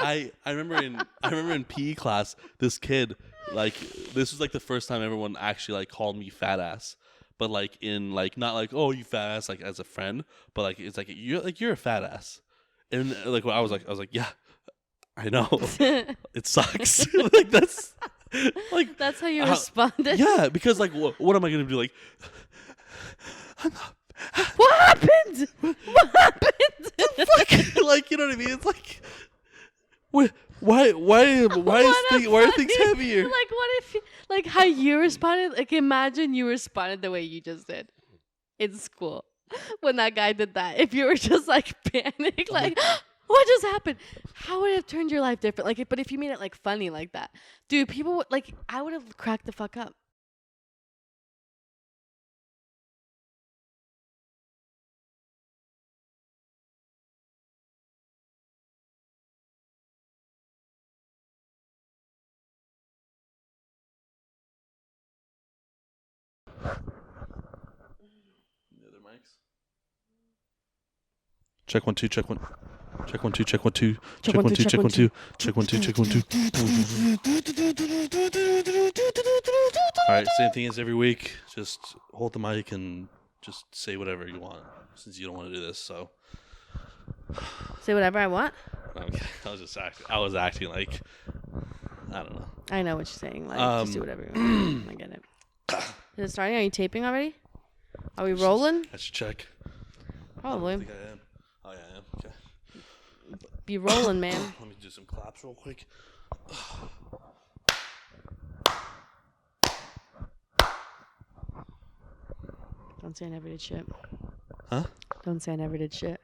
I remember in PE class, this kid, like, this was like the first time everyone actually like called me fat ass, but like in like not like, oh, you fat ass, like as a friend, but like it's like you're a fat ass, and like I was like yeah, I know, it sucks. Like that's like That's how you responded. Yeah, because like what am I gonna do? Like, What happened? What happened? fuck? Like, you know what I mean? It's like, why are things heavier? Like, what if, like, how you responded? Like, imagine you responded the way you just did in school when that guy did that. If you were just like panicked, like, what just happened? How would it have turned your life different? Like, but if you made it like funny like that, dude, people would like. I would have cracked the fuck up. The other mics. Check 1 2 check 1. Check 1 2 check 1 2 check 1 2 check 1 2 check 1 2 check 1 2. All right, same thing as every week. Just hold the mic and just say whatever you want, since you don't want to do this. So Say whatever I want. okay. I was acting like, I don't know. I know what you're saying. Like, just do whatever you want. I get it. Is it starting? Are you taping already? Are we rolling? I should check. Probably. I think I am. Oh yeah, I am. Okay. Be rolling, man. Let me do some claps real quick. Don't say I never did shit. Huh? Don't say I never did shit.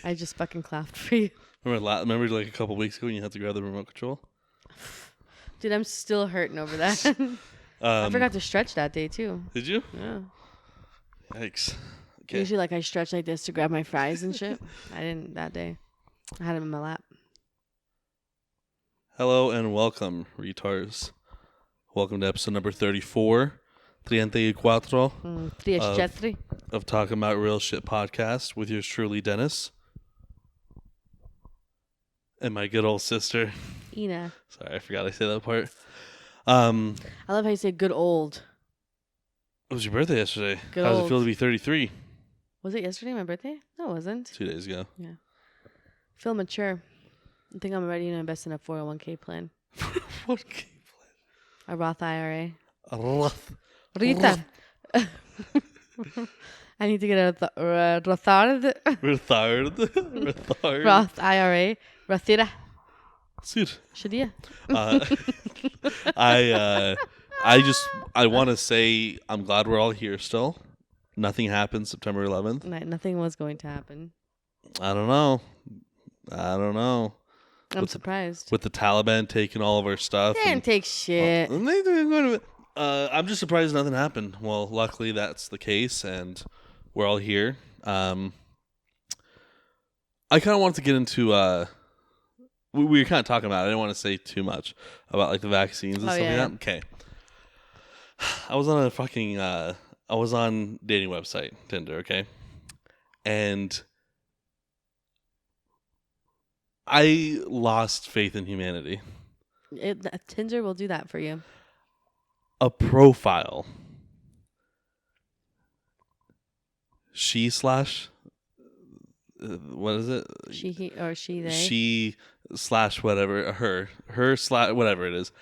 I just fucking clapped for you. Remember like a couple weeks ago when you had to grab the remote control? Dude, I'm still hurting over that. I forgot to stretch that day too. Did you? Yeah. Yikes. Okay. Usually, like, I stretch like this to grab my fries and shit. I didn't that day. I had them in my lap. Hello and welcome, retards. Welcome to episode number 34, 34 of Talking About Real Shit podcast with yours truly, Dennis. And my good old sister. Ina. Sorry, I forgot I said that part. I love how you say good old. It was your birthday yesterday. Good How does old. it feel to be 33? Was it yesterday, my birthday? No, it wasn't. 2 days ago. Yeah. Feel mature. I think I'm ready to invest in a 401k plan. What game A Roth IRA. plan? Rita. I need to get a Rothard. Retard. Roth IRA. Rothira. Sir. Shadia. I want to say I'm glad we're all here still. Nothing happened September 11th. Nothing was going to happen. I don't know. I'm surprised. With the Taliban taking all of our stuff. They didn't take shit. I'm just surprised nothing happened. Well, luckily that's the case, and we're all here. I kind of wanted to get into. We were kind of talking about it. I didn't want to say too much about like the vaccines and stuff like that. Okay. I was on I was on dating website, Tinder, okay? And I lost faith in humanity. Tinder will do that for you. A profile. What is it? She, he, or she, they. She / whatever. Her / whatever it is.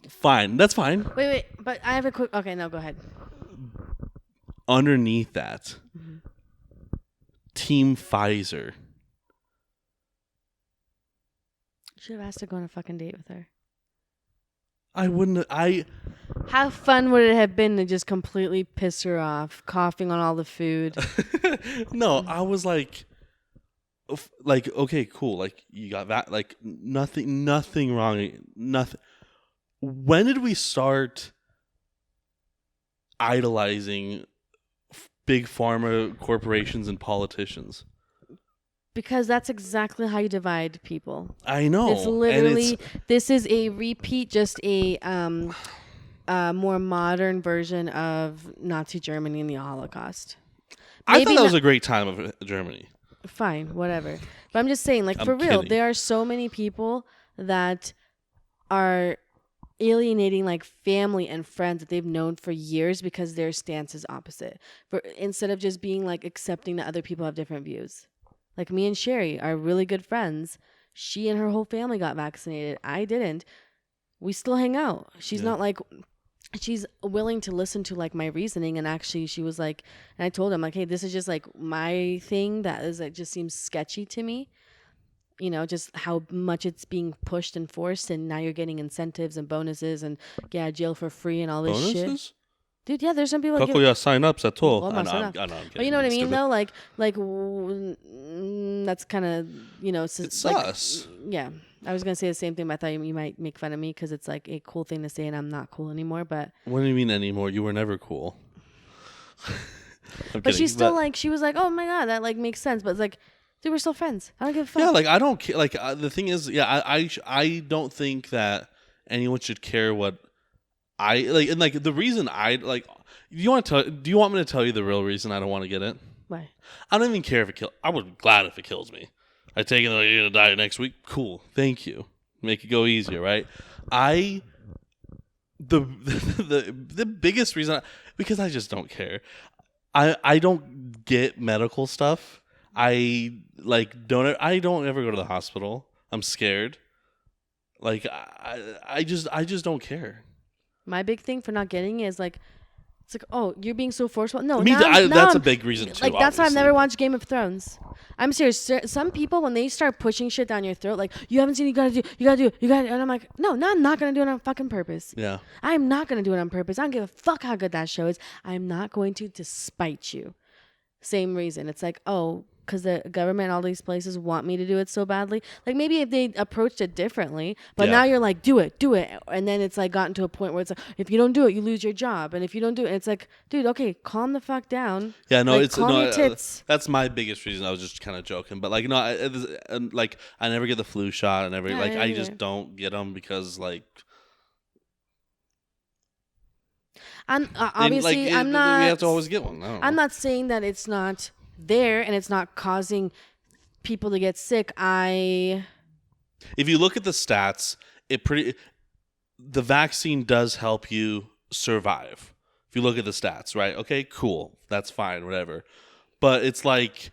Fine. That's fine. Wait. But I have a quick... Okay, no, go ahead. Underneath that, Team Pfizer. Should have asked to go on a fucking date with her. I wouldn't. How fun would it have been to just completely piss her off, coughing on all the food? No, I was like, okay, cool. Like you got that. Like nothing wrong. Nothing. When did we start idolizing big pharma corporations and politicians? Because that's exactly how you divide people. I know. It's literally, this is a repeat, just a more modern version of Nazi Germany and the Holocaust. I thought that was a great time of Germany. fine, whatever. But I'm just saying, like, I'm for real, kidding. there are so many people that are alienating like family and friends that they've known for years because their stance is opposite. Instead of just being like accepting that other people have different views. Like me and Sherry are really good friends. She and her whole family got vaccinated. I didn't. We still hang out. She's not like, she's willing to listen to like my reasoning, and actually she was like, and I told him like, hey, this is just like my thing that is like just seems sketchy to me. You know, just how much it's being pushed and forced, and now you're getting incentives and bonuses and jail for free and all this Bonuses? shit. Dude, yeah, there's some people that Kako ya sign ups at all. Well, I know, sign I'm up. kidding. But you know what I mean, Stupid. though? That's kind of, you know, It's like, sus. yeah. I was going to say the same thing, but I thought you might make fun of me because it's like a cool thing to say and I'm not cool anymore. But What do you mean anymore? You were never cool. but she's still like, she was like, oh my God, that like makes sense. But it's like, dude, we're still friends. I don't give a fuck. Yeah, like I don't care. Like the thing is, yeah, I don't think that anyone should care what I like. And like the reason I like, do you want me to tell you the real reason I don't want to get it? Why? I don't even care if it kills. I would be glad if it kills me. I take it that you're gonna die next week. Cool, thank you. Make it go easier, right? The biggest reason because I just don't care. I don't get medical stuff. I don't ever go to the hospital. I'm scared. Like I just don't care. My big thing for not getting it is like, it's like, oh, you're being so forceful. No, That's a big reason too. Like that's why I've obviously. never watched Game of Thrones. I'm serious. Some people, when they start pushing shit down your throat, like you haven't seen, you gotta do, and I'm like, no, I'm not gonna do it on fucking purpose. Yeah. I'm not gonna do it on purpose. I don't give a fuck how good that show is. I'm not going to spite you. Same reason. It's like, oh, because the government, all these places want me to do it so badly. Like maybe if they approached it differently, but now you're like, do it. And then it's like gotten to a point where it's like, if you don't do it, you lose your job. And if you don't do it, it's like, dude, okay, calm the fuck down. Yeah, no, like, it's calm your tits. That's my biggest reason. I was just kind of joking, but like, no, like I never get the flu shot. I never I just don't get them because like. Obviously, I'm not. We have to always get one. I'm not saying that it's not there and it's not causing people to get sick. If you look at the stats, the vaccine does help you survive. If you look at the stats, right? Okay, cool. That's fine, whatever. But it's like,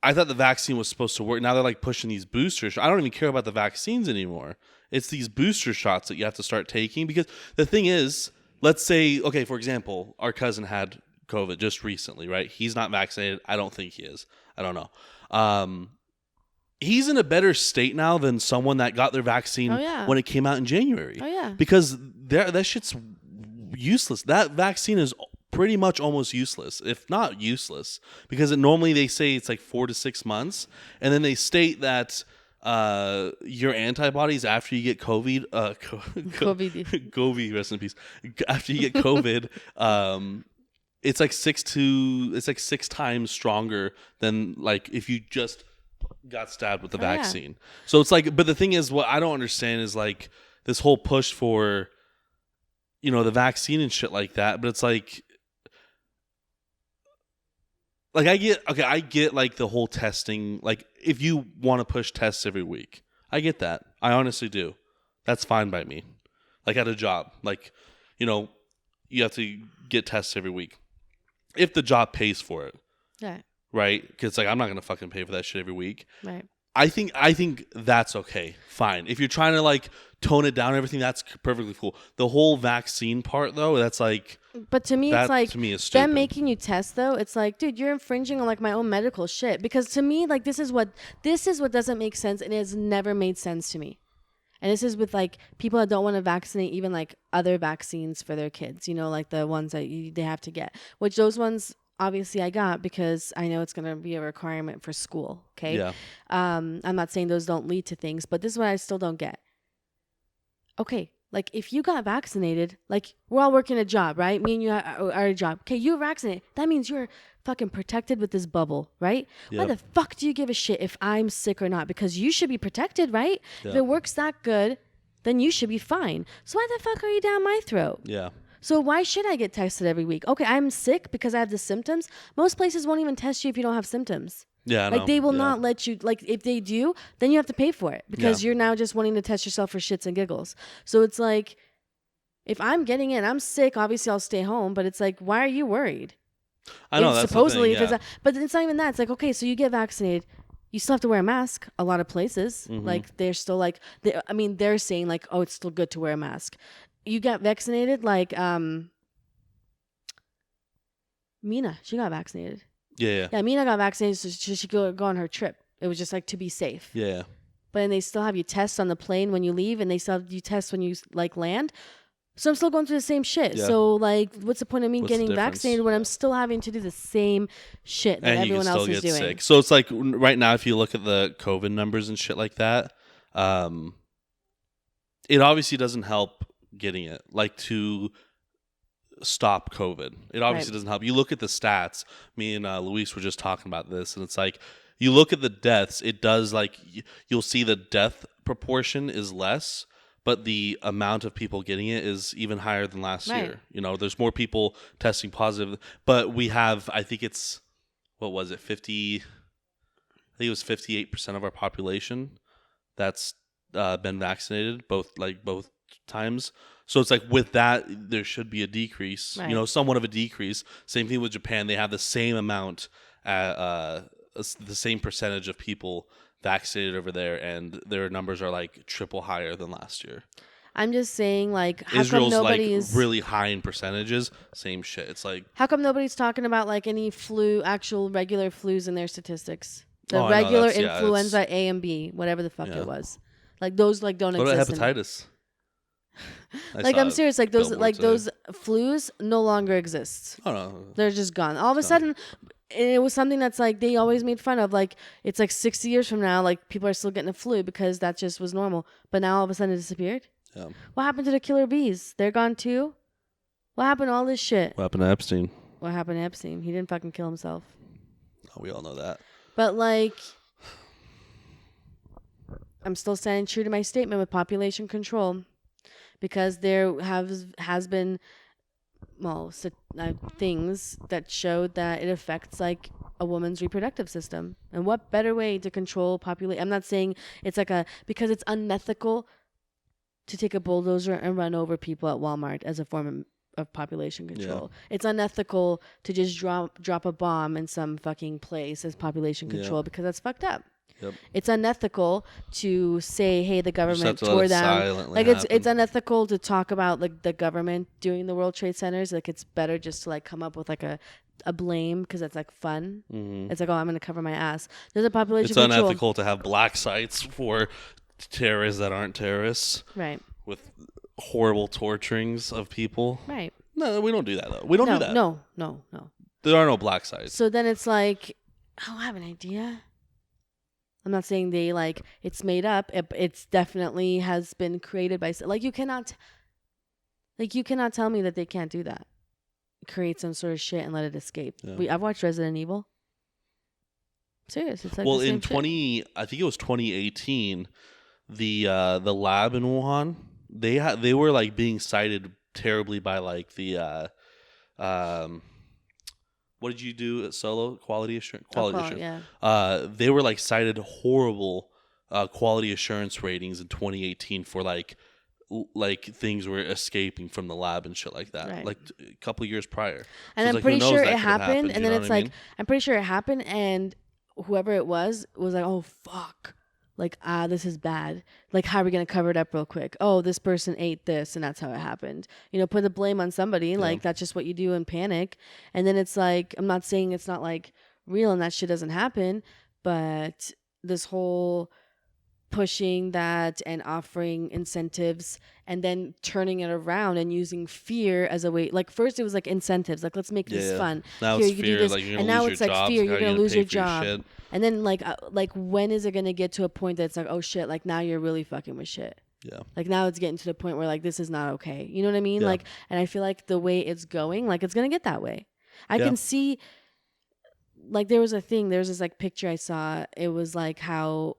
I thought the vaccine was supposed to work. Now they're like pushing these booster shots. I don't even care about the vaccines anymore. It's these booster shots that you have to start taking because the thing is, let's say, okay, for example, our cousin had COVID just recently, right? He's not vaccinated. I don't think he is. I don't know. He's in a better state now than someone that got their vaccine when it came out in January. Oh, yeah. Because that shit's useless. That vaccine is pretty much almost useless, if not useless, because normally they say it's like 4 to 6 months, and then they state that your antibodies after you get COVID, COVID, rest in peace. After you get COVID, it's like 6 times stronger than like if you just got stabbed with the vaccine. Yeah. So it's like, but the thing is, what I don't understand is like this whole push for, you know, the vaccine and shit like that. But it's like I get like the whole testing. Like if you want to push tests every week, I get that. I honestly do. That's fine by me. Like at a job, like, you know, you have to get tests every week. If the job pays for it. Yeah. Right? Because like I'm not gonna fucking pay for that shit every week. Right. I think that's okay. Fine. If you're trying to like tone it down and everything, that's perfectly cool. The whole vaccine part though, that's like. But to me, it's like to me is stupid. Them making you test though. It's like, dude, you're infringing on like my own medical shit. Because to me, like this is what doesn't make sense, and it has never made sense to me. And this is with like people that don't want to vaccinate even like other vaccines for their kids, you know, like the ones that they have to get, which those ones obviously I got because I know it's going to be a requirement for school. Okay. Yeah. I'm not saying those don't lead to things, but this is what I still don't get. Okay. Like if you got vaccinated, like we're all working a job, right? Me and you are a job. Okay. You're vaccinated. That means you're fucking protected with this bubble, right? Yep. Why the fuck do you give a shit if I'm sick or not? Because you should be protected, right? Yep. If it works that good, then you should be fine. So why the fuck are you down my throat? Yeah. So why should I get tested every week? Okay, I'm sick because I have the symptoms. Most places won't even test you if you don't have symptoms. Yeah, I Like know. they will Yeah. not let you, like if they do, then you have to pay for it because Yeah. you're now just wanting to test yourself for shits and giggles. So it's like, if I'm getting it and I'm sick, obviously I'll stay home, but it's like, why are you worried? I know It's that's supposedly the thing. if it's but it's not even that. It's like, okay, so you get vaccinated, you still have to wear a mask a lot of places. Mhm. Like they're still like they're saying like, oh, it's still good to wear a mask. You got vaccinated, like Mina, she got vaccinated. Yeah. Yeah, Mina got vaccinated so she could go on her trip. It was just like to be safe. Yeah. But then they still have you test on the plane when you leave, and they still have you test when you like land. So I'm still going through the same shit. Yeah. So like, what's the point of me What's the getting difference? vaccinated when I'm still having to do the same shit that And you can everyone else still is get doing? sick. So it's like right now, if you look at the COVID numbers and shit like that, it obviously doesn't help getting it. Like to stop COVID, it obviously Right. doesn't help. You look at the stats. Me and Luis were just talking about this, and it's like you look at the deaths. It does like you'll see the death proportion is less, but the amount of people getting it is even higher than last Right. year. You know, there's more people testing positive, but we have, I think it's, what was it, 50, I think it was 58% of our population that's been vaccinated, both times. So it's like with that, there should be a decrease, Right. you know, somewhat of a decrease. Same thing with Japan. They have the same amount, the same percentage of people vaccinated over there, and their numbers are like triple higher than last year. I'm just saying, like, how Israel's come like nobody's really high in percentages. Same shit. It's like, how come nobody's talking about like any actual regular flus in their statistics? The Oh, I know, regular that's- yeah, influenza A and B, whatever the fuck Yeah. it was. Like those like don't what about exist. hepatitis? Like I'm serious. Like those billboard today. those flus no longer exist. Oh no. They're just gone. All of a So- sudden, it was something that's like they always made fun of. Like it's like 60 years from now, like people are still getting the flu because that just was normal. But now all of a sudden it disappeared. Yeah. What happened to the killer bees? They're gone too. What happened to all this shit? What happened to Epstein? What happened to Epstein? He didn't fucking kill himself. Oh, we all know that. But like, I'm still standing true to my statement with population control, because there has been things that showed that it affects like a woman's reproductive system. And what better way to control population? I'm not saying it's like because it's unethical to take a bulldozer and run over people at Walmart as a form of population control. Yeah. It's unethical to just drop a bomb in some fucking place as population control, because that's fucked up. Yep. It's unethical to say, "Hey, the government to let tore it down." silently Like happen. it's unethical to talk about like the government doing the World Trade Centers. Like it's better just to like come up with like a blame, because it's like fun. Mhm. It's like, oh, I'm gonna cover my ass. There's a population It's control. unethical to have black sites for terrorists that aren't terrorists Right. with horrible torturings of people. Right. No, we don't do that though. We don't do that. No. There are no black sites. So then it's like, oh, I have an idea. I'm not saying they like it's made up. It's definitely has been created by like you cannot tell me that they can't do that. Create some sort of shit and let it escape. Yeah. I've watched Resident Evil. Serious, it's like Well, the same in shit. I think it was 2018, the lab in Wuhan, they were like being cited terribly by like the what did you do at Solo? Quality assurance. Yeah. They were like cited horrible quality assurance ratings in 2018 for like things were escaping from the lab and shit like that, Right. like a couple years prior. And So I'm it's like, pretty who knows, sure that it could have happened. And you then know it's what I like mean? I'm pretty sure it happened, and whoever it was like, oh fuck. Like, this is bad. Like, how are we going to cover it up real quick? Oh, this person ate this, and that's how it happened. You know, put the blame on somebody. Like, that's just what you do in panic. And then it's like, I'm not saying it's not, like, real and that shit doesn't happen, but this whole pushing that and offering incentives and then turning it around and using fear as a way. Like, first it was, like, incentives. Like, let's make this fun. Now Here, it's you fear. do this. Like, you're And gonna now lose it's your like jobs. fear. How You're are going you to lose pay your for job. shit? And then like when is it gonna get to a point that's like, oh shit, like now you're really fucking with shit. Yeah. Like now it's getting to the point where like this is not okay. You know what I mean? Yeah. Like, and I feel like the way it's going, like it's gonna get that way. I Yeah. can see. Like there was this like picture I saw. It was like how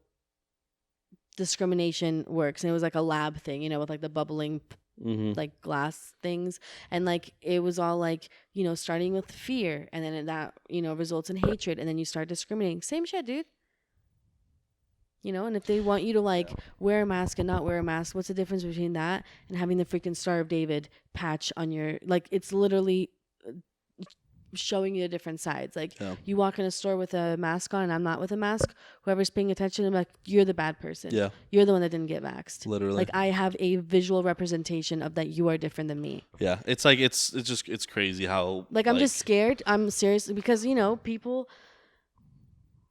discrimination works, and it was like a lab thing, you know, with like the bubbling like glass things, and like it was all like, you know, starting with fear, and then that, you know, results in hatred, and then you start discriminating. Same shit, dude. You know, and if they want you to like wear a mask and not wear a mask, what's the difference between that and having the freaking Star of David patch on your, like, it's literally showing you the different sides. Like, you walk in a store with a mask on and I'm not with a mask, whoever's paying attention, I'm like, you're the bad person. Yeah. You're the one that didn't get vaxxed. Literally. Like, I have a visual representation of that you are different than me. Yeah. It's like, it's crazy how. Like, I'm just scared. I'm seriously, because, you know, people,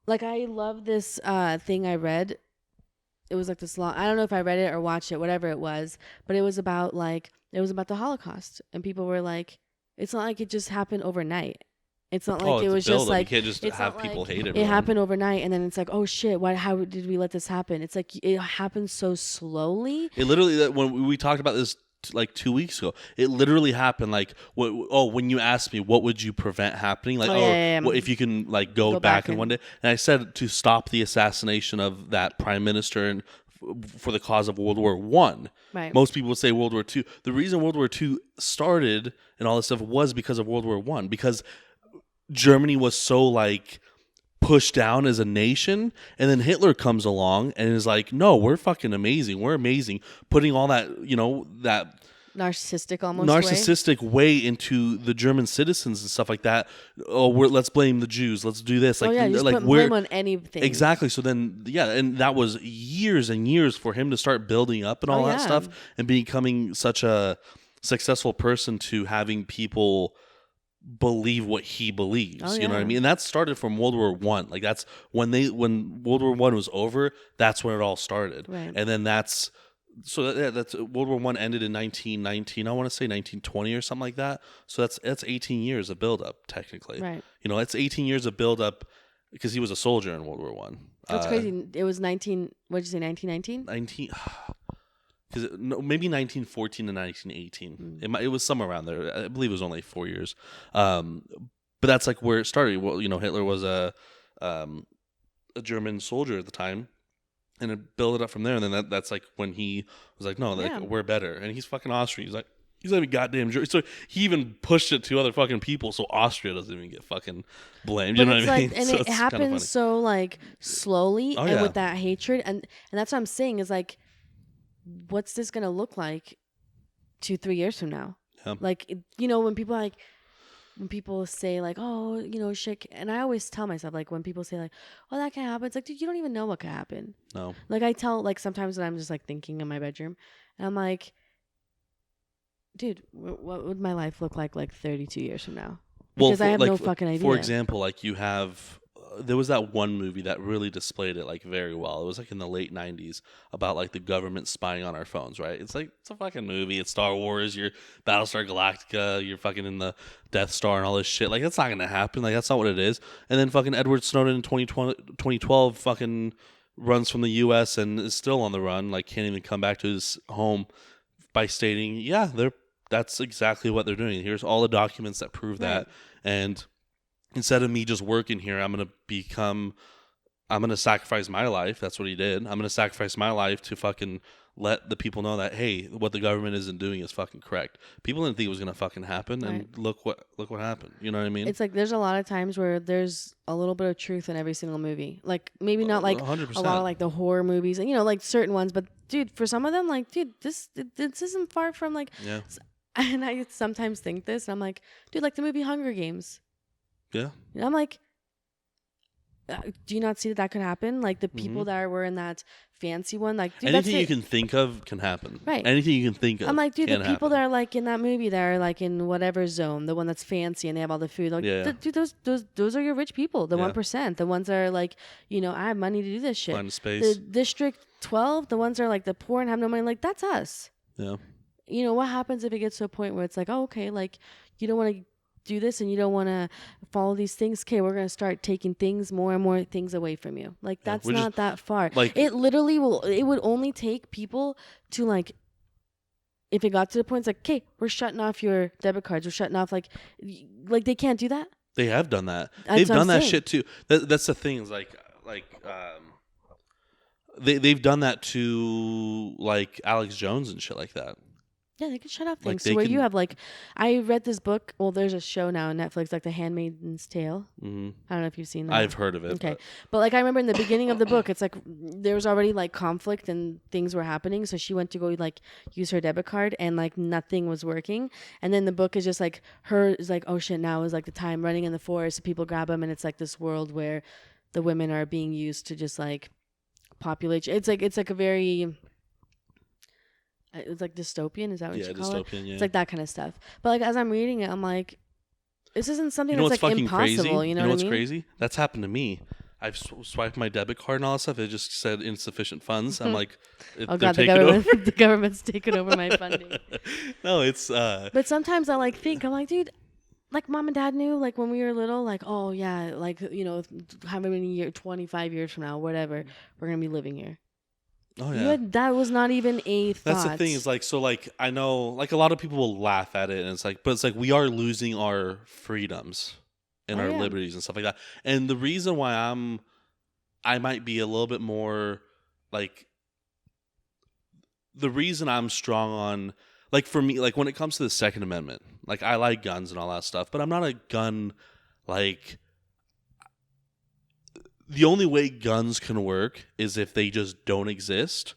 like, I love this thing I read. It was like this long, I don't know if I read it or watched it, whatever it was, but it was about the Holocaust. And people were like, it's not like it just happened overnight. It's not like it was just like, you can't just have people hate everyone. It happened overnight, and then it's like, oh shit, how did we let this happen? It's like, it happened so slowly. It literally, when we talked about this like 2 weeks ago, it literally happened like, when you asked me what would you prevent happening, like, what if you can like go back in one day, and I said to stop the assassination of that prime minister and for the cause of World War I. Right. Most people would say World War II. The reason World War II started and all this stuff was because of World War I, because Germany was so like pushed down as a nation, and then Hitler comes along and is like, no, we're fucking amazing. We're amazing. Putting all that, you know, that narcissistic way into the German citizens and stuff like that. Oh, let's blame the Jews. Let's do this. Like, just like put blame on anything. Exactly. So then, and that was years and years for him to start building up and all that stuff, and becoming such a successful person to having people believe what he believes. You know what I mean? And that started from World War I. Like, that's when World War I was over, that's when it all started. Right. And then that's World War I ended in 1919. I want to say 1920 or something like that. So that's 18 years of buildup, technically. Right. You know, it's 18 years of buildup because he was a soldier in World War I. That's crazy. It was 19. What did you say? 1919. Because maybe 1914 to 1918. It was somewhere around there. I believe it was only 4 years. But that's like where it started. Well, you know, Hitler was a German soldier at the time. And it built it up from there, and then that's like when he was like, "No, like we're better." And he's fucking Austrian. He's like, he's not even goddamn German. So he even pushed it to other fucking people, so Austria doesn't even get fucking blamed. You know what I mean? And so it happens so like slowly, and with that hatred, and that's what I'm saying is like, what's this gonna look like 2-3 years from now? Yeah. Like, you know, when people say like, oh, you know, shit, and I always tell myself, like, when people say like, oh, that can happen, it's like, dude, you don't even know what could happen. No. Like, I tell, like, sometimes when I'm just like thinking in my bedroom, and I'm like, dude, what would my life look like 32 years from now? Because I have no fucking idea. For example, like, you have there was that one movie that really displayed it like very well. It was like in the late 90s about like the government spying on our phones, right? It's like, it's a fucking movie. It's Star Wars, you're Battlestar Galactica, you're fucking in the Death Star and all this shit. Like, that's not going to happen. Like, that's not what it is. And then fucking Edward Snowden in 2012 fucking runs from the US and is still on the run, like can't even come back to his home, by stating, that's exactly what they're doing. Here's all the documents that prove that. And instead of me just working here, I'm going to sacrifice my life. That's what he did. I'm going to sacrifice my life to fucking let the people know that, hey, what the government isn't doing is fucking correct. People didn't think it was going to fucking happen, and look what happened. You know what I mean? It's like there's a lot of times where there's a little bit of truth in every single movie. Like, maybe not like 100%. a lot of like the horror movies and, you know, like certain ones, but dude, for some of them, like, dude, this isn't far from like, and I sometimes think this, and I'm like, dude, like the movie Hunger Games. Yeah. And I'm like, do you not see that could happen? Like the people that were in that fancy one, like, dude, anything you can think of can happen. Right. Anything you can think of. I'm like, dude, the people happen. that are like in that movie that are like in whatever zone, the one that's fancy and they have all the food, like, dude, those are your rich people, the 1%, the ones that are like, you know, I have money to do this shit. Find space. The District 12, the ones that are like the poor and have no money, like, that's us. Yeah. You know, what happens if it gets to a point where it's like, oh, okay, like, you don't want to do this and you don't want to follow these things, okay, we're going to start taking things, more and more things away from you. Like, that's not that far. Like, it literally it would only take people to, like, if it got to the point, it's like, okay, we're shutting off your debit cards, we're shutting off, like they can't do that. They have done that. They've done that shit too. That's the thing, is they've done that to like Alex Jones and shit like that. Yeah, they can shut off Like, things. they So where can- you have like, I read this book. Well, there's a show now on Netflix, like The Handmaid's Tale. Mm-hmm. I don't know if you've seen that. I've heard of it. Okay, but like I remember in the beginning of the book, it's like there was already like conflict and things were happening. So she went to go like use her debit card and like nothing was working. And then the book is just like her is like, oh shit, now is like the time running in the forest. People grab them and it's like this world where the women are being used to just like populate. It's like a very. It's like dystopian. Is that what you call it? Dystopian. Yeah, It's like that kind of stuff. But like as I'm reading it, I'm like, this isn't something you know that's what's like fucking impossible. crazy? You know what's what I mean? crazy? That's happened to me. I've swiped my debit card and all that stuff. It just said insufficient funds. I'm like, Oh they're god, taking over. the government's taking over my funding. No, it's But sometimes I like think I'm like, dude, like mom and dad knew like when we were little, like oh yeah, like you know, how many years, 25 years from now, whatever, we're gonna be living here. oh yeah. That was not even a thought. That's the thing is like, so like I know like a lot of people will laugh at it and it's like, but it's like we are losing our freedoms and Oh, our yeah. liberties and stuff like that. And the reason why I might be a little bit more like, the reason I'm strong on, like for me, like when it comes to the Second Amendment, like I like guns and all that stuff, but I'm not a gun, like the only way guns can work is if they just don't exist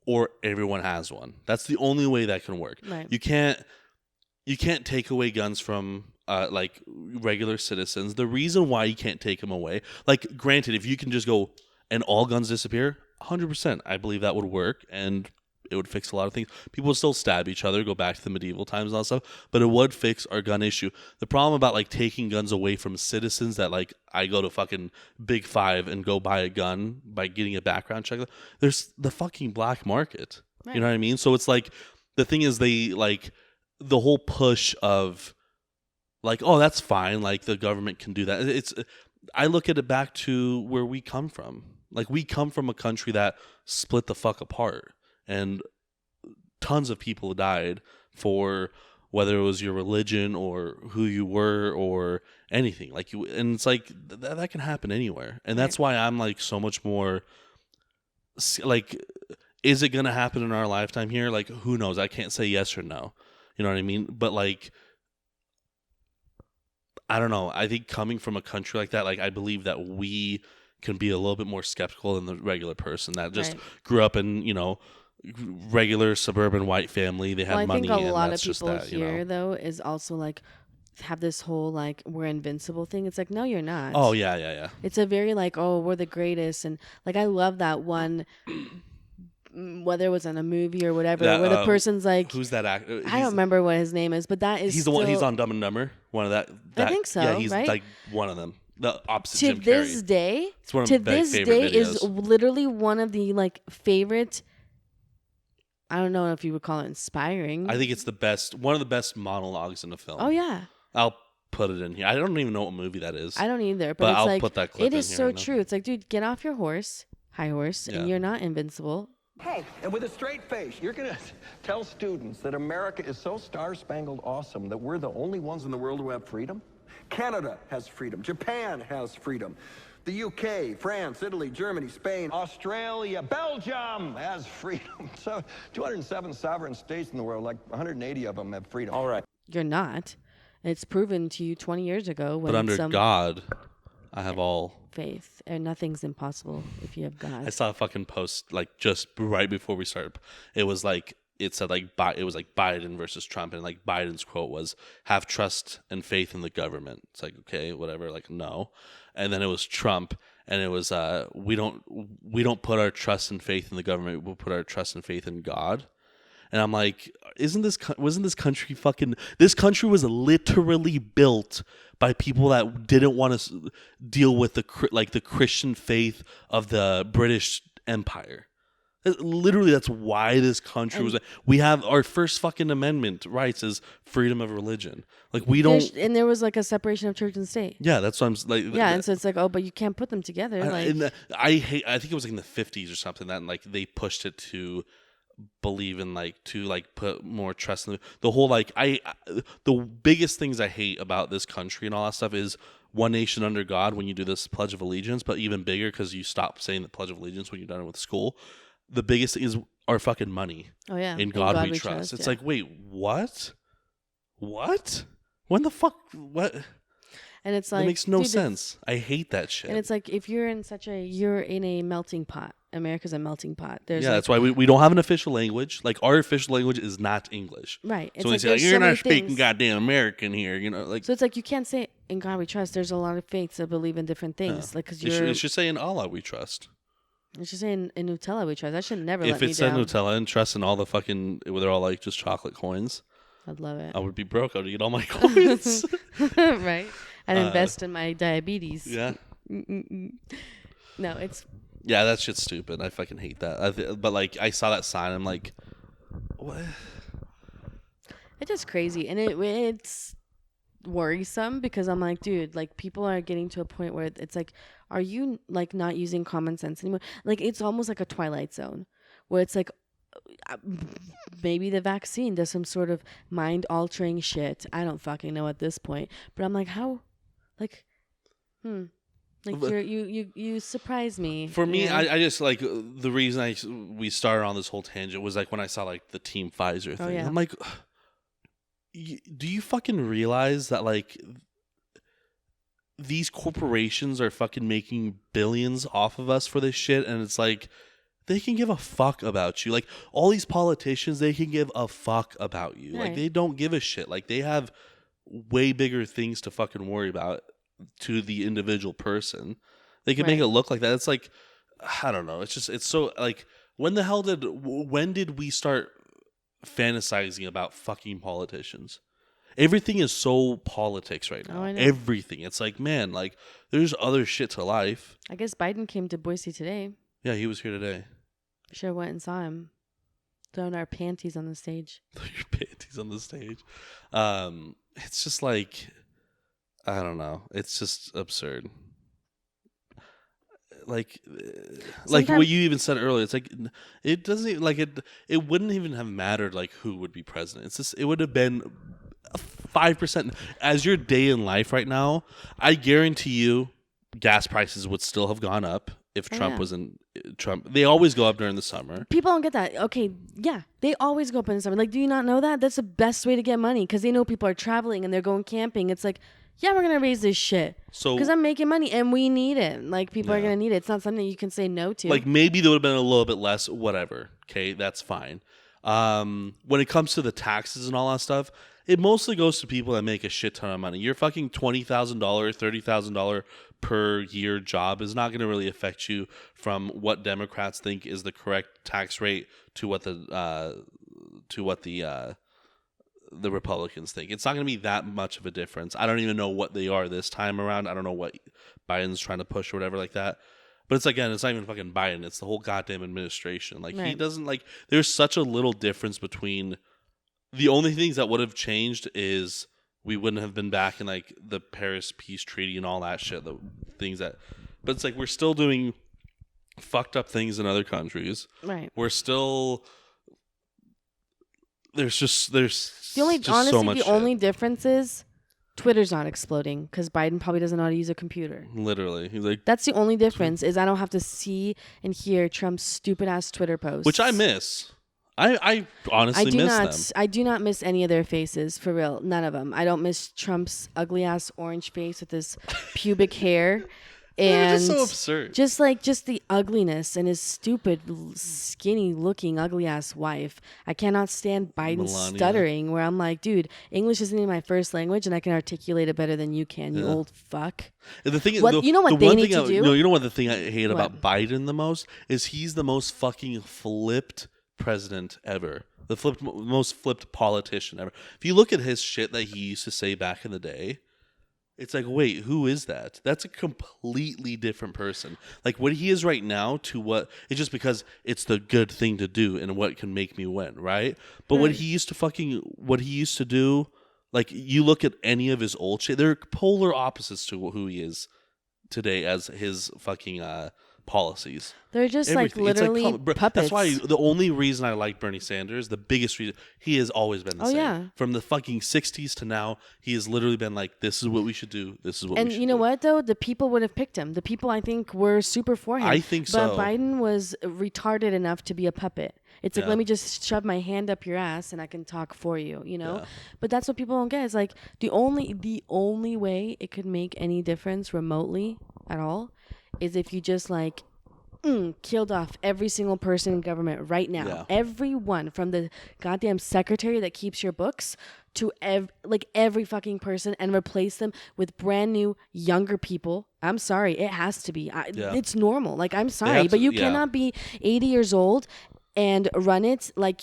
or everyone has one. That's the only way that can work. Right. You can't take away guns from like regular citizens. The reason why you can't take them away, like granted, if you can just go and all guns disappear, 100%, I believe that would work and it would fix a lot of things. People would still stab each other, go back to the medieval times and all that stuff, but it would fix our gun issue. The problem about like taking guns away from citizens that like I go to fucking Big Five and go buy a gun by getting a background check, there's the fucking black market. Right. You know what I mean? So it's like, the thing is they like the whole push of like, oh, that's fine, like the government can do that. It's, I look at it back to where we come from. Like we come from a country that split the fuck apart. And tons of people died for whether it was your religion or who you were or anything. Like you, and it's like that can happen anywhere. And that's why I'm like so much more like, is it gonna happen in our lifetime here? Like who knows? I can't say yes or no. You know what I mean? But like, I don't know. I think coming from a country like that, like I believe that we can be a little bit more skeptical than the regular person that just grew up in, you know, regular suburban white family. They had money. I think a and lot of that's just people that, here, you know? though, is also like have this whole like we're invincible thing. It's like no, you're not. Oh yeah. It's a very like oh we're the greatest and like I love that one. Whether it was in a movie or whatever, That, where the person's like, who's that actor? I don't remember what his name is, but that is He's the one. He's on Dumb and Dumber. One of that. I think so. Yeah, he's right? like one of them. The opposite To Jim this Carrey. day, It's one of to my this favorite day is videos. literally one of the like favorite. I don't know if you would call it inspiring. I think it's the best. One of the best monologues in a film. Oh yeah. I'll put it in here. I don't even know what movie that is. I don't either, But but it's I'll like put that clip it in is here so right now. true. It's like, dude, get off your horse, high horse, Yeah. and you're not invincible. Hey, and with a straight face, you're going to tell students that America is so star-spangled awesome that we're the only ones in the world who have freedom? Canada has freedom. Japan has freedom. The UK, France, Italy, Germany, Spain, Australia, Belgium has freedom. So 207 sovereign states in the world, like 180 of them have freedom. All right. You're not. It's proven to you 20 years ago when But under some God, I have all. faith, and nothing's impossible if you have God. I saw a fucking post like just right before we started. It was like it said like it was like Biden versus Trump, and like Biden's quote was "Have trust and faith in the government." It's like okay, whatever, like no. And then it was Trump, and it was we don't put our trust and faith in the government. We'll put our trust and faith in God. And I'm like, wasn't this country fucking? This country was literally built by people that didn't want to deal with the Christian faith of the British Empire. Literally, that's why this country was. We have our first fucking amendment rights is freedom of religion. Like we don't. And there was like a separation of church and state. Yeah, that's what I'm like. Yeah, and so it's like, oh, but you can't put them together. Like, I think it was like in the 50s or something that like they pushed it to believe in like to like put more trust in the whole like the biggest things I hate about this country and all that stuff is one nation under God when you do this Pledge of Allegiance, but even bigger because you stop saying the Pledge of Allegiance when you're done with school. The biggest thing is our fucking money. Oh yeah. In God we trust. It's like, wait, what? What? When the fuck? What? And it's like, that makes no dude, sense. I hate that shit. And it's like, if you're in a melting pot. America's a melting pot. There's that's why we don't have an official language. Like, our official language is not English. Right. It's so when like, they say, like, you're not speaking things. goddamn American here, like. So it's like, you can't say in God we trust. There's a lot of faiths that believe in different things. Like, because you should say in Allah we trust. You should say in Nutella we trust. That should never if let me it said down. Nutella and trust in all the fucking, they're all like just chocolate coins. I'd love it. I would be broke. I would eat all my coins. Right. I'd invest in my diabetes. Yeah. No, it's. Yeah, that shit's stupid. I fucking hate that. But like, I saw that sign. I'm like, what? It's just crazy, and it's worrisome because I'm like, dude, like people are getting to a point where it's like, are you like not using common sense anymore? Like it's almost like a Twilight Zone, where it's like. Maybe the vaccine does some sort of mind-altering shit. I don't fucking know at this point. But I'm like, how? Like, Like you surprise me. For me, I just like the reason we started on this whole tangent was like when I saw like the Team Pfizer thing. Yeah. I'm like, do you fucking realize that like these corporations are fucking making billions off of us for this shit? And it's like, they can give a fuck about you. Like, all these politicians, they can give a fuck about you. Right. Like, they don't give a shit. Like, they have way bigger things to fucking worry about to the individual person. They can make it look like that. It's like, I don't know. It's so, like, when did we start fantasizing about fucking politicians? Everything is so politics right now. Oh, I know. Everything. It's like, man, like, there's other shit to life. I guess Biden came to Boise today. Yeah, he was here today. Should have went and saw him. Throwing our panties on the stage. Throw your panties on the stage. It's just like, I don't know. It's just absurd. Like what you even said earlier. It's like it doesn't even, like it wouldn't even have mattered like who would be president. It's just it would have been 5% as your day in life right now. I guarantee you, gas prices would still have gone up. If Trump was in Trump, they always go up during the summer. People don't get that. Okay, yeah, they always go up in the summer. Like, do you not know that? That's the best way to get money because they know people are traveling and they're going camping. It's like, yeah, we're gonna raise this shit because I'm making money and we need it. Like, people are gonna need it. It's not something you can say no to. Like, maybe there would have been a little bit less. Whatever. Okay, that's fine. When it comes to the taxes and all that stuff, it mostly goes to people that make a shit ton of money. Your fucking $20,000, $30,000 per year job is not going to really affect you from what Democrats think is the correct tax rate to what the Republicans think. It's not going to be that much of a difference. I don't even know what they are this time around. I don't know what Biden's trying to push or whatever like that. But it's again, it's not even fucking Biden. It's the whole goddamn administration. Like he doesn't like. There's such a little difference between. The only things that would have changed is we wouldn't have been back in like the Paris Peace Treaty and all that shit. The things that, but it's like we're still doing fucked up things in other countries. Right. We're still there's so much shit. Only difference is Twitter's not exploding because Biden probably doesn't know how to use a computer. Literally, he's like, that's the only difference is I don't have to see and hear Trump's stupid ass Twitter posts, which I miss. I honestly miss them. I do not miss any of their faces, for real. None of them. I don't miss Trump's ugly ass orange face with his pubic hair. And just so absurd. Just the ugliness and his stupid, skinny looking, ugly ass wife. I cannot stand Biden stuttering where I'm like, dude, English isn't even my first language and I can articulate it better than you can, you old fuck. The thing is, you know what they need to do? No, you know what the thing I hate about Biden the most is he's the most fucking flipped president ever. The most flipped politician ever. If you look at his shit that he used to say back in the day, it's like, wait, who is that? That's a completely different person. Like what he is right now to what it's just because it's the good thing to do and what can make me win, right? But what he used to do, like you look at any of his old shit, they're polar opposites to who he is today as his fucking policies. They're just Everything. like It's literally puppets. That's why the only reason I like Bernie Sanders, the biggest reason, he has always been the same. Yeah. From the fucking 60s to now, he has literally been like, this is what we should do. This is what we should do. And you know what, though? The people would have picked him. The people, I think, were super for him. I think so. But Biden was retarded enough to be a puppet. It's like, let me just shove my hand up your ass and I can talk for you, you know? Yeah. But that's what people don't get. It's like the only way it could make any difference remotely at all is if you just like killed off every single person in government right now. Yeah. Everyone from the goddamn secretary that keeps your books to every fucking person and replace them with brand new younger people. I'm sorry, it has to be. It's normal. Like, I'm sorry, but you cannot be 80 years old and run it like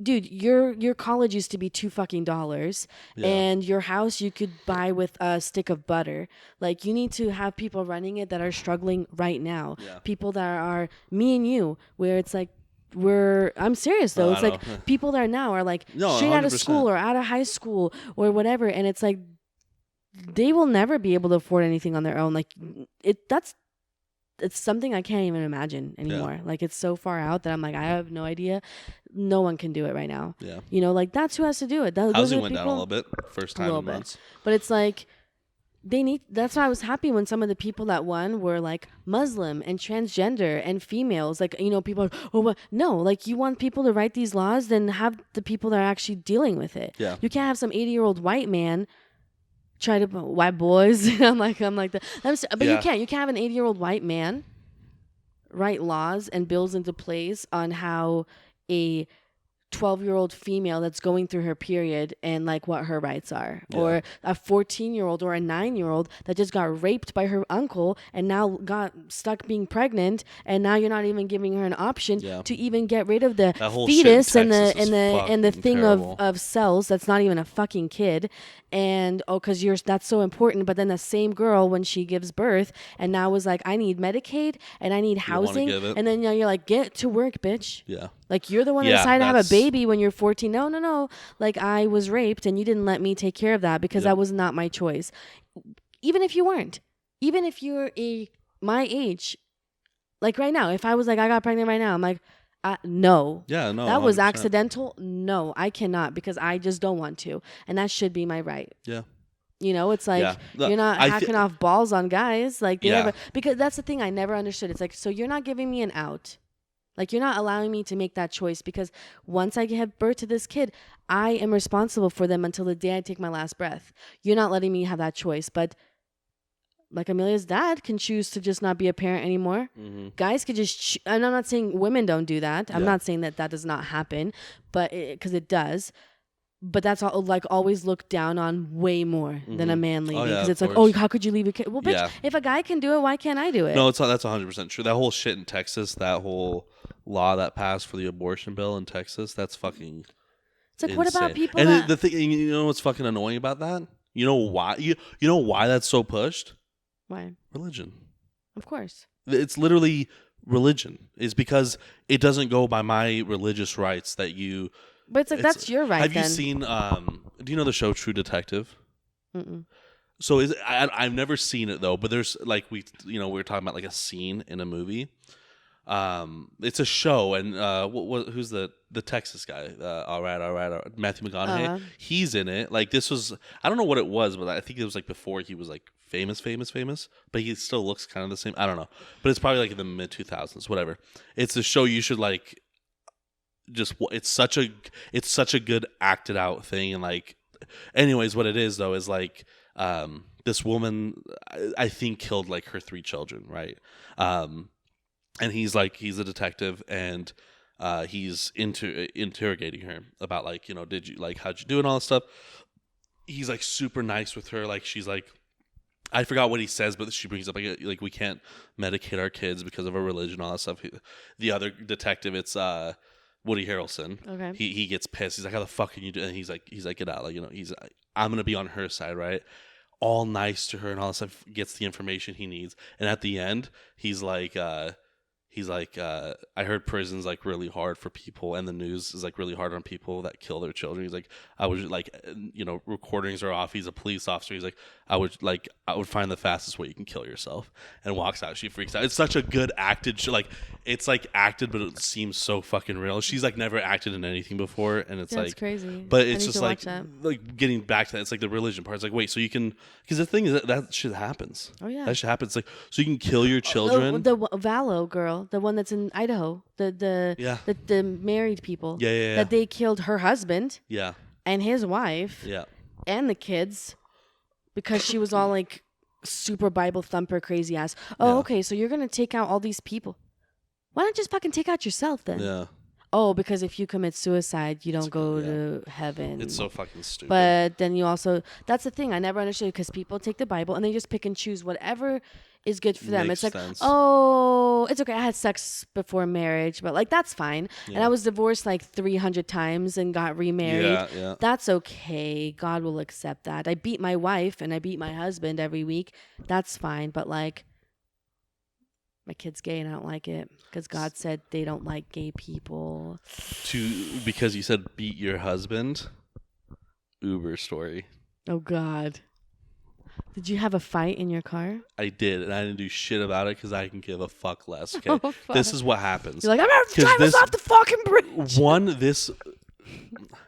dude, your college used to be $2 and your house you could buy with a stick of butter. Like, you need to have people running it that are struggling right now. Yeah. People that are me and you, where it's like I'm serious though. No, it's like people that are now are like straight out of 100%. school or out of high school or whatever, and it's like they will never be able to afford anything on their own. Like, it's something I can't even imagine anymore. Like, it's so far out that I'm like, I have no idea. No one can do it right now. Yeah. You know, like, that's who has to do it. Housing went down a little bit. First time in months. But it's like, that's why I was happy when some of the people that won were like Muslim and transgender and females. Like, you know, people are, oh, but no, like, you want people to write these laws, then have the people that are actually dealing with it. Yeah. You can't have some 80-year-old white man try to white boys. I'm like that. But you can't have an 80-year-old white man write laws and bills into place on how a 12-year-old female that's going through her period and like what her rights are, or a 14-year-old or a 9-year-old that just got raped by her uncle and now got stuck being pregnant, and now you're not even giving her an option to even get rid of the fetus and the thing terrible. of cells that's not even a fucking kid, and because that's so important. But then the same girl, when she gives birth and now was like, I need Medicaid and I need housing, and then you're like, get to work, bitch. Yeah. Like, you're the one that decided to have a baby when you're 14. No. Like, I was raped and you didn't let me take care of that because that was not my choice. Even if you weren't. Even if you're my age. Like, right now, if I was like, I got pregnant right now, I'm like, no. Yeah, no. That was 100%. accidental. No, I cannot, because I just don't want to. And that should be my right. Yeah. You know, it's like, you're not hacking off balls on guys. Like, because that's the thing I never understood. It's like, so you're not giving me an out. Like, you're not allowing me to make that choice, because once I give birth to this kid, I am responsible for them until the day I take my last breath. You're not letting me have that choice. But like, Amelia's dad can choose to just not be a parent anymore. Mm-hmm. Guys could just, and I'm not saying women don't do that. I'm not saying that does not happen, but because it does. But that's all, like, always looked down on way more than a man leaving, because it's like, oh, how could you leave a kid? Well, bitch, if a guy can do it, why can't I do it? No, that's 100% true. That whole shit in Texas, that whole law that passed for the abortion bill in Texas, that's fucking. It's like, insane. what about people? And the thing, you know what's fucking annoying about that? You know why? You know why that's so pushed? Why? Religion. Of course. It's literally religion. Is because it doesn't go by my religious rights that you. But it's like, that's your right. Have you seen? Do you know the show True Detective? Mm-mm. So I've never seen it though. But there's like we were talking about like a scene in a movie. It's a show, and who's the Texas guy? All right, Matthew McConaughey. Uh-huh. He's in it. Like, this was, I don't know what it was, but I think it was like before he was like famous. But he still looks kind of the same. I don't know, but it's probably like in the mid 2000s, whatever. It's a show you should like. It's such a good acted out thing, and like, anyways, what it is though is like, this woman I think killed like her 3 children, right? And he's a detective, and he's interrogating her about like, did you like, how'd you do and all this stuff. He's like super nice with her. Like, she's like, I forgot what he says, but she brings up like we can't medicate our kids because of our religion, all that stuff. The other detective, it's Woody Harrelson. Okay. He gets pissed. He's like, how the fuck can you do? And he's like, get out. Like, I'm gonna be on her side, right? All nice to her and all that stuff. Gets the information he needs, and at the end, he's like, he's like, I heard prison's like really hard for people, and the news is like really hard on people that kill their children. He's like, I was like, recordings are off. He's a police officer. He's like, I would find the fastest way you can kill yourself, and walks out. She freaks out. It's such a good acted show. Like, it's like acted, but it seems so fucking real. She's like never acted in anything before, and it's That's like crazy. But I it's need just to like watch that. like getting back to that. It's like the religion part. It's like, wait, so you can, because the thing is that shit happens. Oh yeah. That shit happens. Like, so you can kill your children. The Valo girl, the one that's in Idaho, the married people. Yeah. That they killed her husband Yeah. and his wife Yeah. and the kids because she was all like super Bible thumper crazy ass. Oh, Yeah. okay, so you're gonna take out all these people. Why not just fucking take out yourself then? Yeah. Oh, because if you commit suicide, you don't go yeah. to heaven. It's so fucking stupid. But then you also, that's the thing I never understood, because people take the Bible and they just pick and choose whatever is good for them. Makes It's like, sense. oh, it's okay. I had sex before marriage, but like, that's fine. And Yeah. I was divorced like 300 times and got remarried. Yeah. That's okay. God will accept that. I beat my wife and I beat my husband every week. That's fine. But like, my kid's gay and I don't like it because God said they don't like gay people. Because you said beat your husband. Uber story. Oh, God. Did you have a fight in your car? I did, and I didn't do shit about it because I can give a fuck less. Okay, Oh, fuck. this is what happens. You're like, I'm going to drive us off the fucking bridge.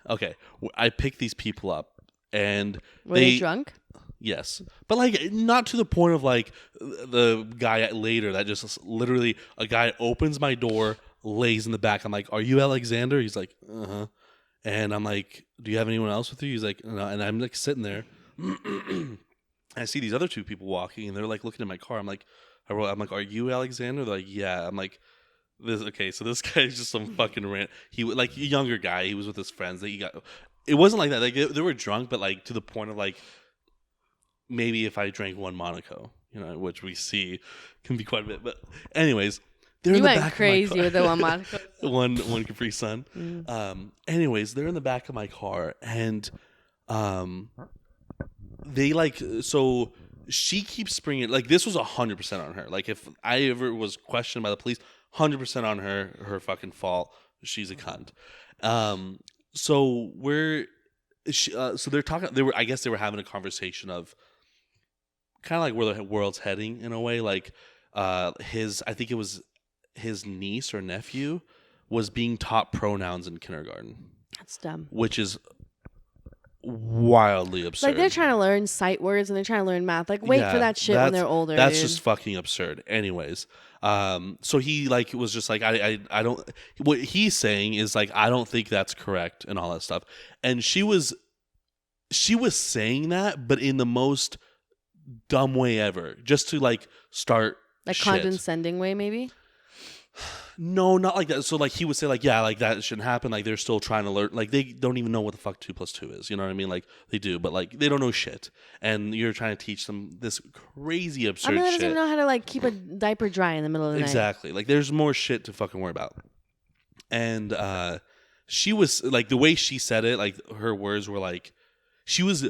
Okay, I picked these people up, and Were they drunk? Yes, but like not to the point of like the guy later that just literally a guy opens my door, lays in the back. I'm like, "Are you Alexander?" He's like, "Uh-huh." And I'm like, "Do you have anyone else with you?" He's like, "No." And I'm like sitting there. I see these other two people walking, and they're like looking at my car. I'm like, "Are you Alexander?" They're like, "Yeah." I'm like, "Okay, so this guy's just some fucking rant." He like a younger guy. He was with his friends. It wasn't like that. Like they were drunk, but like to the point of like. Maybe if I drank one Monaco, which we see can be quite a bit. But anyways, they're in the back crazy of my car. with the one Monaco. one Capri Sun. Anyways, they're in the back of my car, and they like, so she keeps springing, like this was 100% on her. Like if I ever was questioned by the police, 100% on her fucking fault. She's a cunt. So they're talking. I guess they were having a conversation of kind of like where the world's heading in a way. Like I think it was his niece or nephew was being taught pronouns in kindergarten. That's dumb. Which is wildly absurd. Like they're trying to learn sight words and they're trying to learn math. Like wait for that shit when they're older. That's dude. just fucking absurd. Anyways, so he like was just like I don't. What he's saying is like I don't think that's correct and all that stuff. And she was saying that, but in the most dumb way ever, just to like start like shit. condescending way, maybe. No, not like that. So like he would say like, yeah, like that shouldn't happen. Like they're still trying to learn. Like they don't even know what the fuck 2 + 2 is. You know what I mean? Like they do, but like they don't know shit. And you're trying to teach them this crazy absurd shit. Doesn't even know how to like keep a diaper dry in the middle of the night. Exactly. Like there's more shit to fucking worry about. And she was like the way she said it. Like her words were like she was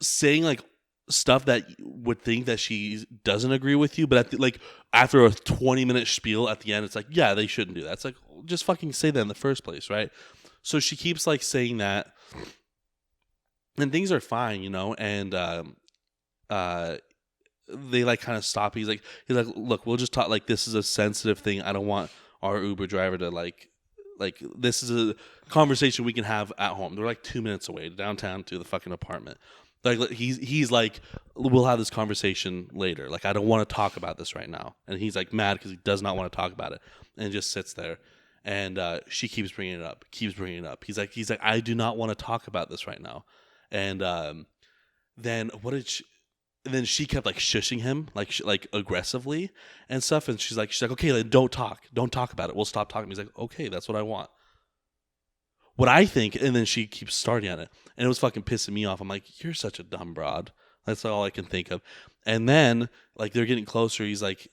saying like stuff that would think that she doesn't agree with you, but after a 20-minute spiel at the end, it's like, yeah, they shouldn't do that. It's like, just fucking say that in the first place, right? So she keeps like saying that, and things are fine, and they like kind of stop. He's like, look, we'll just talk. Like this is a sensitive thing. I don't want our Uber driver to like this is a conversation we can have at home. They're like 2 minutes away downtown to the fucking apartment. Like he's like, we'll have this conversation later. Like I don't want to talk about this right now. And he's like mad because he does not want to talk about it, and just sits there. And she keeps bringing it up. He's like, I do not want to talk about this right now. And then then she kept like shushing him, like aggressively and stuff. And she's like, okay, then don't talk about it. We'll stop talking. He's like, okay, that's what I want. What I think, and then she keeps starting on it, and it was fucking pissing me off. I'm like, you're such a dumb broad. That's all I can think of. And then, like, they're getting closer. He's like,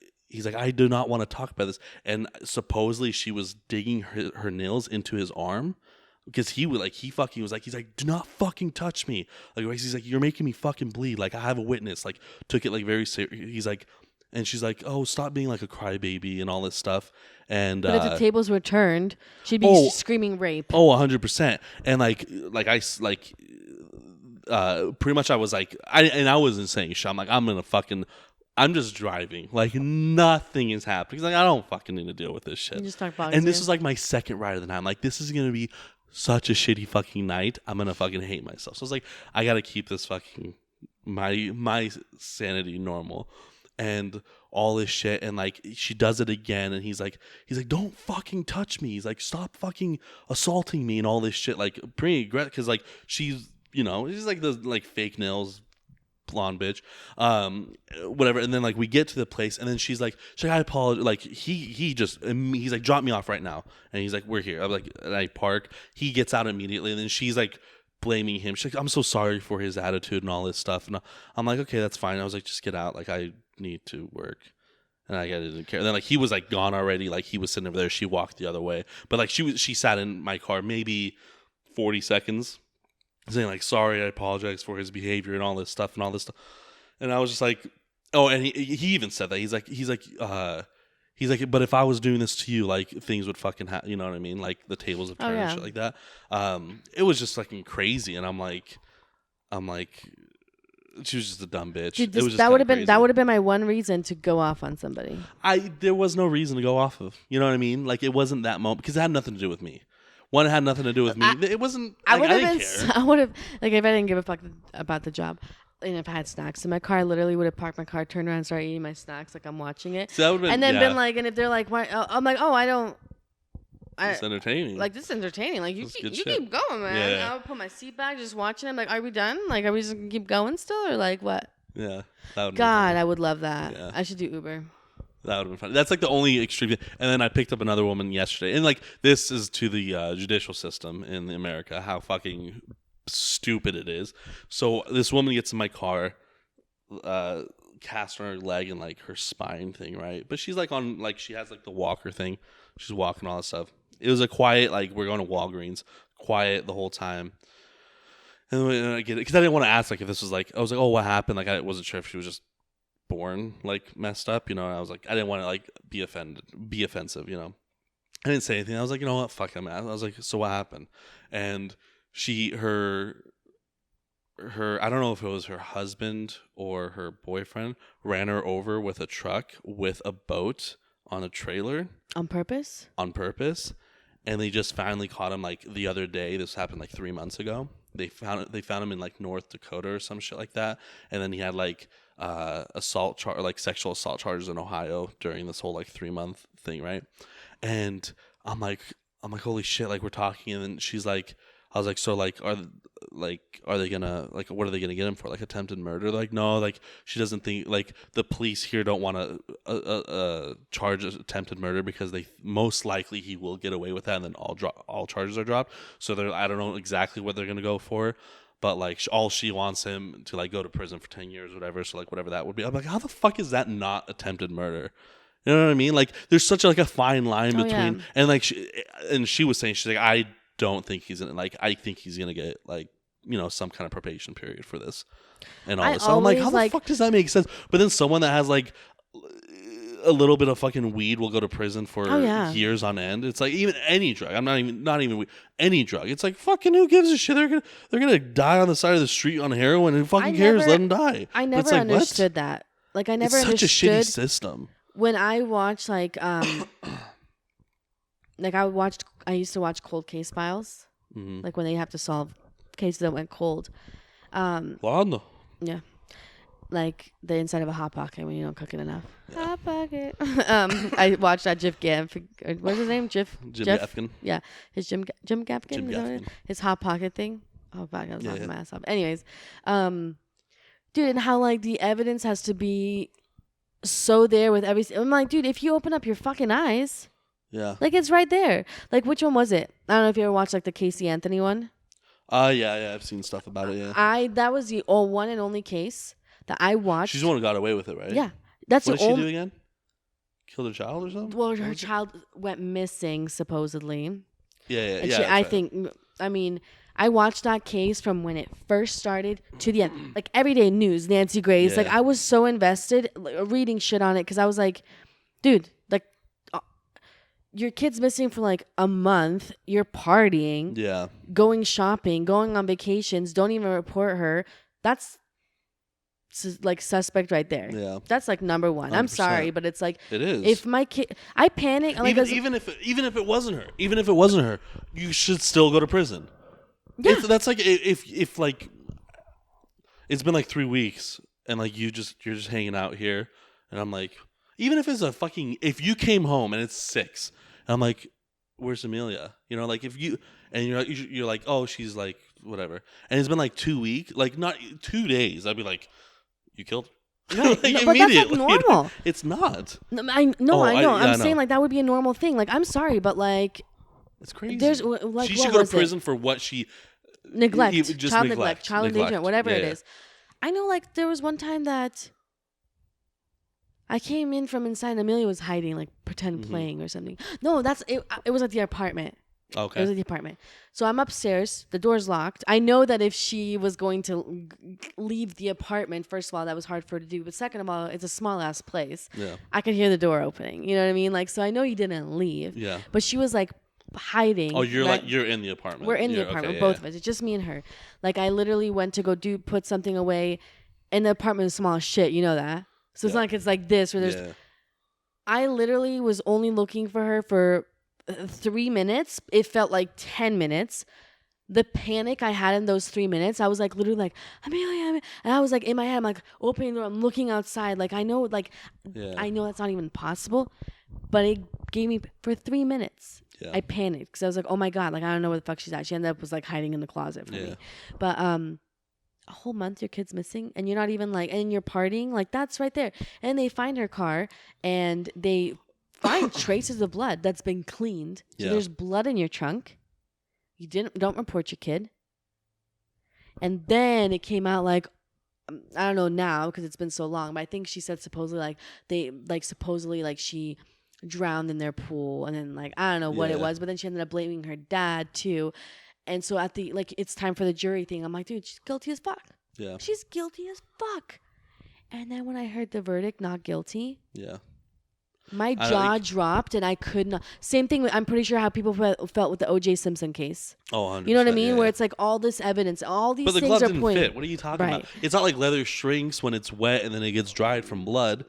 I do not want to talk about this. And supposedly she was digging her nails into his arm because he's like, do not fucking touch me. Like, he's like, you're making me fucking bleed. Like, I have a witness. Like, took it like very serious. He's like, And she's like, "Oh, stop being like a crybaby and all this stuff." And But if the tables were turned, she'd be screaming rape. Oh, 100%. And pretty much I was like, I wasn't saying shit. I'm like, I'm just driving. Like nothing is happening. He's like, I don't fucking need to deal with this shit. You just talk boxing. And this is like my second ride of the night. I'm like, this is gonna be such a shitty fucking night. I'm gonna fucking hate myself. So I was like, I gotta keep this fucking my sanity normal. And all this shit, and like she does it again, and he's like, don't fucking touch me. He's like, stop fucking assaulting me and all this shit. Like pretty aggressive, because like she's like the like fake nails, blonde bitch, whatever. And then like we get to the place, and then she's like, I apologize. Like he's like, drop me off right now, and he's like, we're here. I'm like, and I park. He gets out immediately, and then she's like blaming him. She's like, I'm so sorry for his attitude and all this stuff. And I'm like, okay, that's fine. I was like, just get out. Like I need to work. And I didn't care. And then like he was like gone already. Like he was sitting over there. She walked the other way. But like she sat in my car maybe 40 seconds saying like, sorry, I apologize for his behavior and all this stuff. And I was just like, oh, and he even said that. He's like, but if I was doing this to you, like things would fucking happen. You know what I mean? Like the tables would turn and shit like that. It was just fucking crazy. And I'm like, she was just a dumb bitch. Dude, it was just that would have been my one reason to go off on somebody. There was no reason to go off of. You know what I mean? Like it wasn't that moment because it had nothing to do with me. One, it had nothing to do with me. It wasn't. Like, I didn't care. I would have like if I didn't give a fuck about the job. And if I had snacks in my car, I literally would have parked my car, turned around, and started eating my snacks like I'm watching it. So that would have been, and then been like, and if they're like, why? I'm like, oh, I don't. It's entertaining. Like this is entertaining. Like you keep going, man. Yeah. I would put my seat back, just watching. I'm like, are we done? Like, are we just gonna keep going still, or like what? Yeah. God, I would love that. Yeah. I should do Uber. That would have been fun. That's like the only extreme. And then I picked up another woman yesterday, and like this is to the judicial system in America, how fucking stupid it is. So this woman gets in my car, cast on her leg and like her spine thing, right? But she's like on like she has like the walker thing. She's walking all that stuff. It was a quiet like we're going to Walgreens, quiet the whole time. And I get it because I didn't want to ask like if this was like I was like, oh, what happened? Like I wasn't sure if she was just born like messed up, you know. And I was like, I didn't want to like be offensive, you know. I didn't say anything. I was like, you know what, fuck him. I was like, so what happened? And her I don't know if it was her husband or her boyfriend ran her over with a truck with a boat on a trailer on purpose. And they just finally caught him like the other day. This happened like 3 months ago. They found him in like North Dakota or some shit like that. And then he had like sexual assault charges in Ohio during this whole like 3-month thing, right? And I'm like holy shit, like we're talking, and then she's like, I was like, so like are they gonna like what are they gonna get him for, like attempted murder? They're like, no, like she doesn't think like the police here don't want to charge attempted murder because they most likely he will get away with that, and then all charges are dropped. So I don't know exactly what they're gonna go for, but like all she wants him to like go to prison for 10 years, or whatever. So like whatever that would be. I'm like, how the fuck is that not attempted murder? You know what I mean? Like there's such a fine line between and like she was saying, she's like, I don't think he's gonna like. I think he's gonna get like some kind of probation period for this and all this. So I'm like, how the fuck does that make sense? But then someone that has like a little bit of fucking weed will go to prison for years on end. It's like even any drug. I'm not even weed, any drug. It's like fucking who gives a shit? They're gonna die on the side of the street on heroin. Who fucking cares? Let them die. I never understood that. Like I never understood. It's such a shitty system. When I watch like I used to watch cold case files, like when they have to solve cases that went cold. Yeah, like the inside of a hot pocket when you don't cook it enough. Yeah. Hot pocket. I watched that Jim Gaffigan. What's his name? Jim Gaffigan. Yeah, his Jim Gaffigan. Jim Gaffigan. His hot pocket thing. Oh fuck, I was laughing my ass off. Anyways, dude, and how like the evidence has to be so there with everything. I'm like, dude, if you open up your fucking eyes. Yeah. Like it's right there. Like which one was it? I don't know if you ever watched like the Casey Anthony one. Yeah, I've seen stuff about it, yeah. That was the one and only case that I watched. She's the one who got away with it, right? Yeah. That's what did she do again? Killed her child or something? Well, her child went missing supposedly. Yeah. And I think I mean, I watched that case from when it first started to the end. Like, everyday news, Nancy Grace. Yeah. Like, I was so invested reading shit on it because I was like, dude, like, your kid's missing for like a month. You're partying, Yeah. going shopping, going on vacations. Don't even report her. That's like suspect right there. Yeah. That's like number one. I'm 100%. sorry, but it's like It is. if my kid, I panic. Like, even if it wasn't her, you should still go to prison. Yeah. That's like if like it's been like 3 weeks and like you're just hanging out here, and I'm like, even if it's if you came home and it's 6, and I'm like, where's Amelia? You know, like if you're like, oh, she's like whatever, and it's been like 2 weeks, like not 2 days, I'd be like, you killed her. right. Like, No, but that's like immediately. normal. It's not. No, I know. I'm saying like that would be a normal thing. Like, I'm sorry, but like It's crazy. there's like she what should go was to prison for what she neglect, just child neglect, child endangerment, whatever it Yeah. is. I know, like, there was one time that I came in from inside and Amelia was hiding, like, pretend playing or something. No, that's it. It was at the apartment. Okay. It was at the apartment. So I'm upstairs. The door's locked. I know that if she was going to leave the apartment, first of all, that was hard for her to do. But second of all, it's a small ass place. Yeah. I could hear the door opening. You know what I mean? Like, so I know you didn't leave. Yeah. But she was like hiding. Oh, you're right? like you're in the apartment. We're in the You're- apartment, okay, both yeah. of us. It's just me and her. Like, I literally went to go put something away, and the apartment is small as shit. You know that. So it's Yeah. not like it's like this where there's. Yeah. I literally was only looking for her for 3 minutes. It felt like 10 minutes. The panic I had in those 3 minutes, I was like literally like, Amelia, and I was like in my head, I'm like opening the door, I'm looking outside. Like, I know, like, Yeah. I know that's not even possible, but it gave me for 3 minutes. Yeah. I panicked because I was like, oh my God, like, I don't know where the fuck she's at. She ended up was like hiding in the closet for me. But a whole month your kid's missing and you're not even like, and you're partying, like, that's right there. And they find her car and they find traces of blood that's been cleaned. So Yeah. there's blood in your trunk. You don't report your kid. And then it came out like, I don't know now because it's been so long, but I think she said supposedly like she drowned in their pool, and then like I don't know what it Yeah. was, but then she ended up blaming her dad too. And so at the like it's time for the jury thing. I'm like, dude, she's guilty as fuck. Yeah. She's guilty as fuck. And then when I heard the verdict, not guilty, Yeah. my I jaw like- dropped and I could not. Same thing. I'm pretty sure how people felt with the O.J. Simpson case. Oh, 100%. You know what I mean? yeah, Where yeah. it's like all this evidence, all these But the things glove are didn't pointing. fit. What are you talking Right. about? It's not like leather shrinks when it's wet and then it gets dried from blood.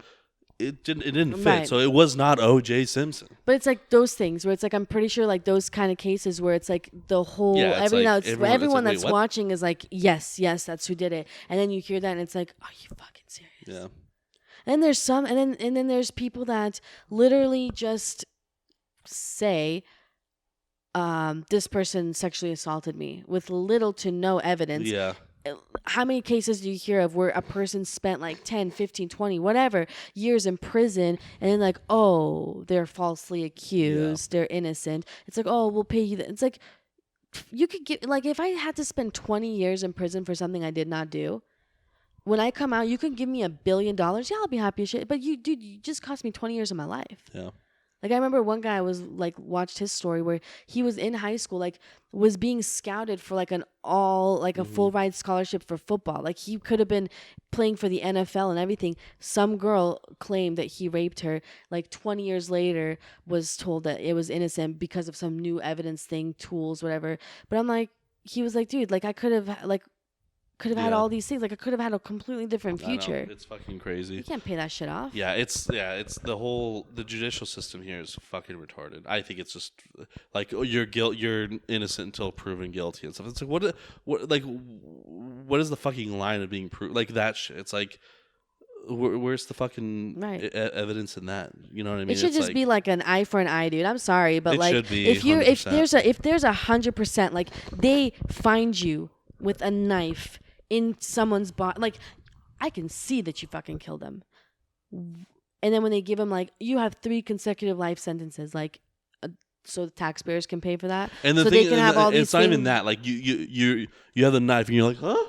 It didn't fit. Right. So it was not O.J. Simpson. But it's like those things where it's like I'm pretty sure like those kind of cases where it's like the whole Yeah, it's everyone like that's everyone- it's everyone like, that's wait, what? watching is like yes that's who did it, and then you hear that and it's like, are you fucking serious? Yeah. And there's some and then there's people that literally just say this person sexually assaulted me with little to no evidence. Yeah. How many cases do you hear of where a person spent like 10, 15, 20, whatever years in prison and then like, oh, they're falsely accused, they're innocent. It's like, oh, we'll pay you. It's like, you could get, like, if I had to spend 20 years in prison for something I did not do, when I come out, you can give me $1 billion. Yeah, I'll be happy as shit. But you just cost me 20 years of my life. Yeah. Like, I remember one guy was like, watched his story where he was in high school, like, was being scouted for like a full ride scholarship for football. Like, he could have been playing for the NFL and everything. Some girl claimed that he raped her. Like, 20 years later, was told that it was innocent because of some new evidence thing, tools, whatever. But I'm like, he was like, dude, like, I could have had all these things. Like, I could have had a completely different I know. future. It's fucking crazy. You can't pay that shit off. Yeah, it's the judicial system here is fucking retarded. I think it's just like, oh, you're innocent until proven guilty and stuff. It's like what is the fucking line of being proved, like that shit? It's like where's the fucking Right. evidence in that? You know what I mean? It should It's just like, be like an eye for an eye, dude. I'm sorry, but It like should be if 100%. there's 100%, like they find you with a knife in someone's body, like I can see that you fucking killed them. And then when they give them like, you have 3 consecutive life sentences, like so the taxpayers can pay for that, and the so thing, they can have all these it's not things. even that. Like you have the knife and you're like, huh?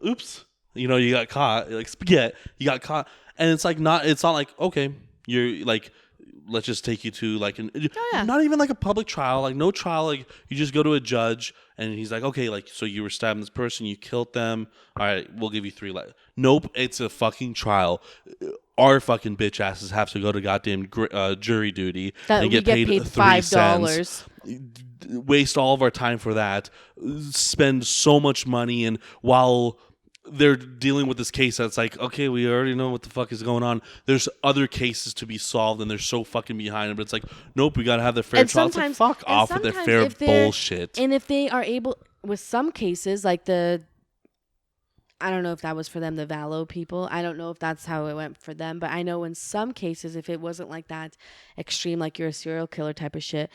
Oops. You know, you got caught. Like spaghetti, you got caught, and it's like not. It's not like, okay, you're like let's just take you to like yeah. not even like a public trial, like no trial, like you just go to a judge and he's like, okay, like so you were stabbing this person, you killed them, all right, we'll give you 3 lives. Nope, it's a fucking trial. Our fucking bitch asses have to go to goddamn jury duty that and we get paid $5. Waste all of our time for that, spend so much money, and while they're dealing with this case that's like, okay, we already know what the fuck is going on. There's other cases to be solved, and they're so fucking behind it. But it's like, nope, we gotta have the fair trial. It's like, fuck off with their fair bullshit. And if they are able, with some cases, like I don't know if that was for them, the Valo people. I don't know if that's how it went for them. But I know in some cases, if it wasn't like that extreme, like you're a serial killer type of shit,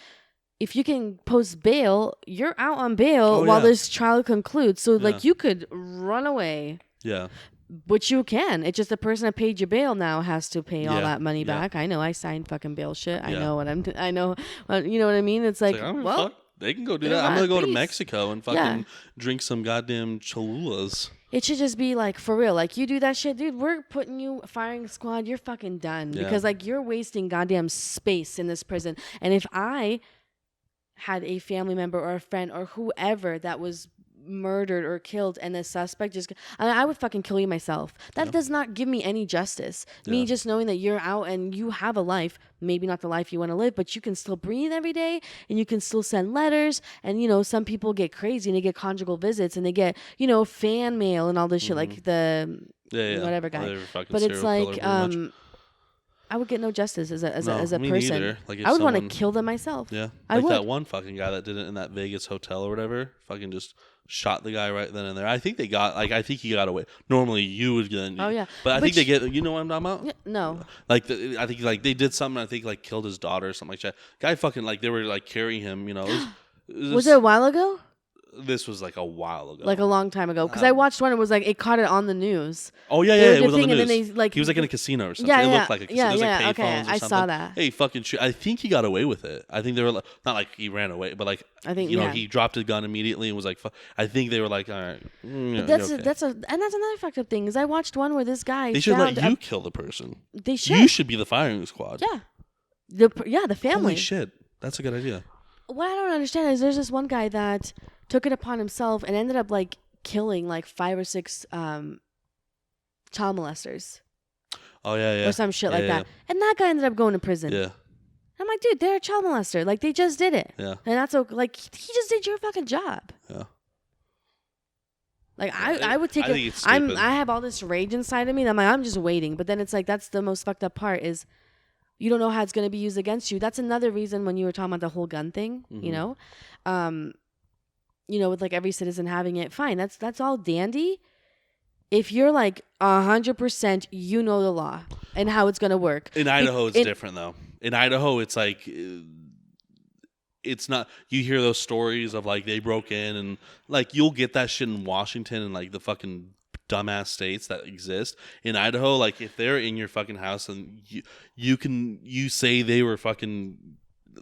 if you can post bail, you're out on bail while this trial concludes. So, like, you could run away. Yeah. Which you can. It's just the person that paid your bail now has to pay all that money back. I know. I signed fucking bail shit. I know what I know. You know what I mean? It's like, well, fuck. They can go do that. I'm going to go to Mexico and fucking drink some goddamn Cholulas. It should just be like, for real. Like, you do that shit, dude, we're putting you, firing squad, you're fucking done. Because, like, you're wasting goddamn space in this prison. And if I had a family member or a friend or whoever that was murdered or killed and the suspect just, I would fucking kill you myself. That does not give me any justice. Me just knowing that you're out and you have a life, maybe not the life you want to live, but you can still breathe every day and you can still send letters. And, you know, some people get crazy and they get conjugal visits and they get, you know, fan mail and all this shit, like the whatever guy. But it's like, I would get no justice as a person. Neither. Like, I would want to kill them myself. Yeah. I would. That one fucking guy that did it in that Vegas hotel or whatever, fucking just shot the guy right then and there. I think he got away. Normally you would get. Oh yeah. But I think they get. You know what I'm talking about? Yeah, no. Like I think like they did something. I think like killed his daughter or something like that. Guy fucking they were like carrying him. You know. Was it a while ago? This was like a while ago, like a long time ago. Because I watched one. It was like it caught it on the news. Oh yeah, it was on the news. And then he was like in a casino or something. Yeah, it looked like a casino. It was like okay, or something. I saw that. Hey, fucking shit! I think he got away with it. I think they were like, not like he ran away, but like I think he dropped his gun immediately and was like, I think they were like, all right. That's another fucked up thing. Is I watched one where this guy. They should let you kill the person. They should. You should be the firing squad. Yeah. The family. Holy shit! That's a good idea. What I don't understand is there's this one guy that took it upon himself and ended up like killing like 5 or 6 child molesters. Oh yeah. Or some shit like that. And that guy ended up going to prison. Yeah. I'm like, dude, they're a child molester. Like, they just did it. Yeah. And that's okay. Like, he just did your fucking job. Yeah. Like, I would take it. I have all this rage inside of me. And I'm like, I'm just waiting. But then it's like, that's the most fucked up part is you don't know how it's going to be used against you. That's another reason when you were talking about the whole gun thing, you know, with like every citizen having it, fine. That's all dandy. If you're like 100%, you know the law and how it's going to work. In Idaho, it's different though. In Idaho, it's like, it's not, you hear those stories of like they broke in and like you'll get that shit in Washington and like the fucking dumbass states that exist. In Idaho, like if they're in your fucking house and you say they were fucking,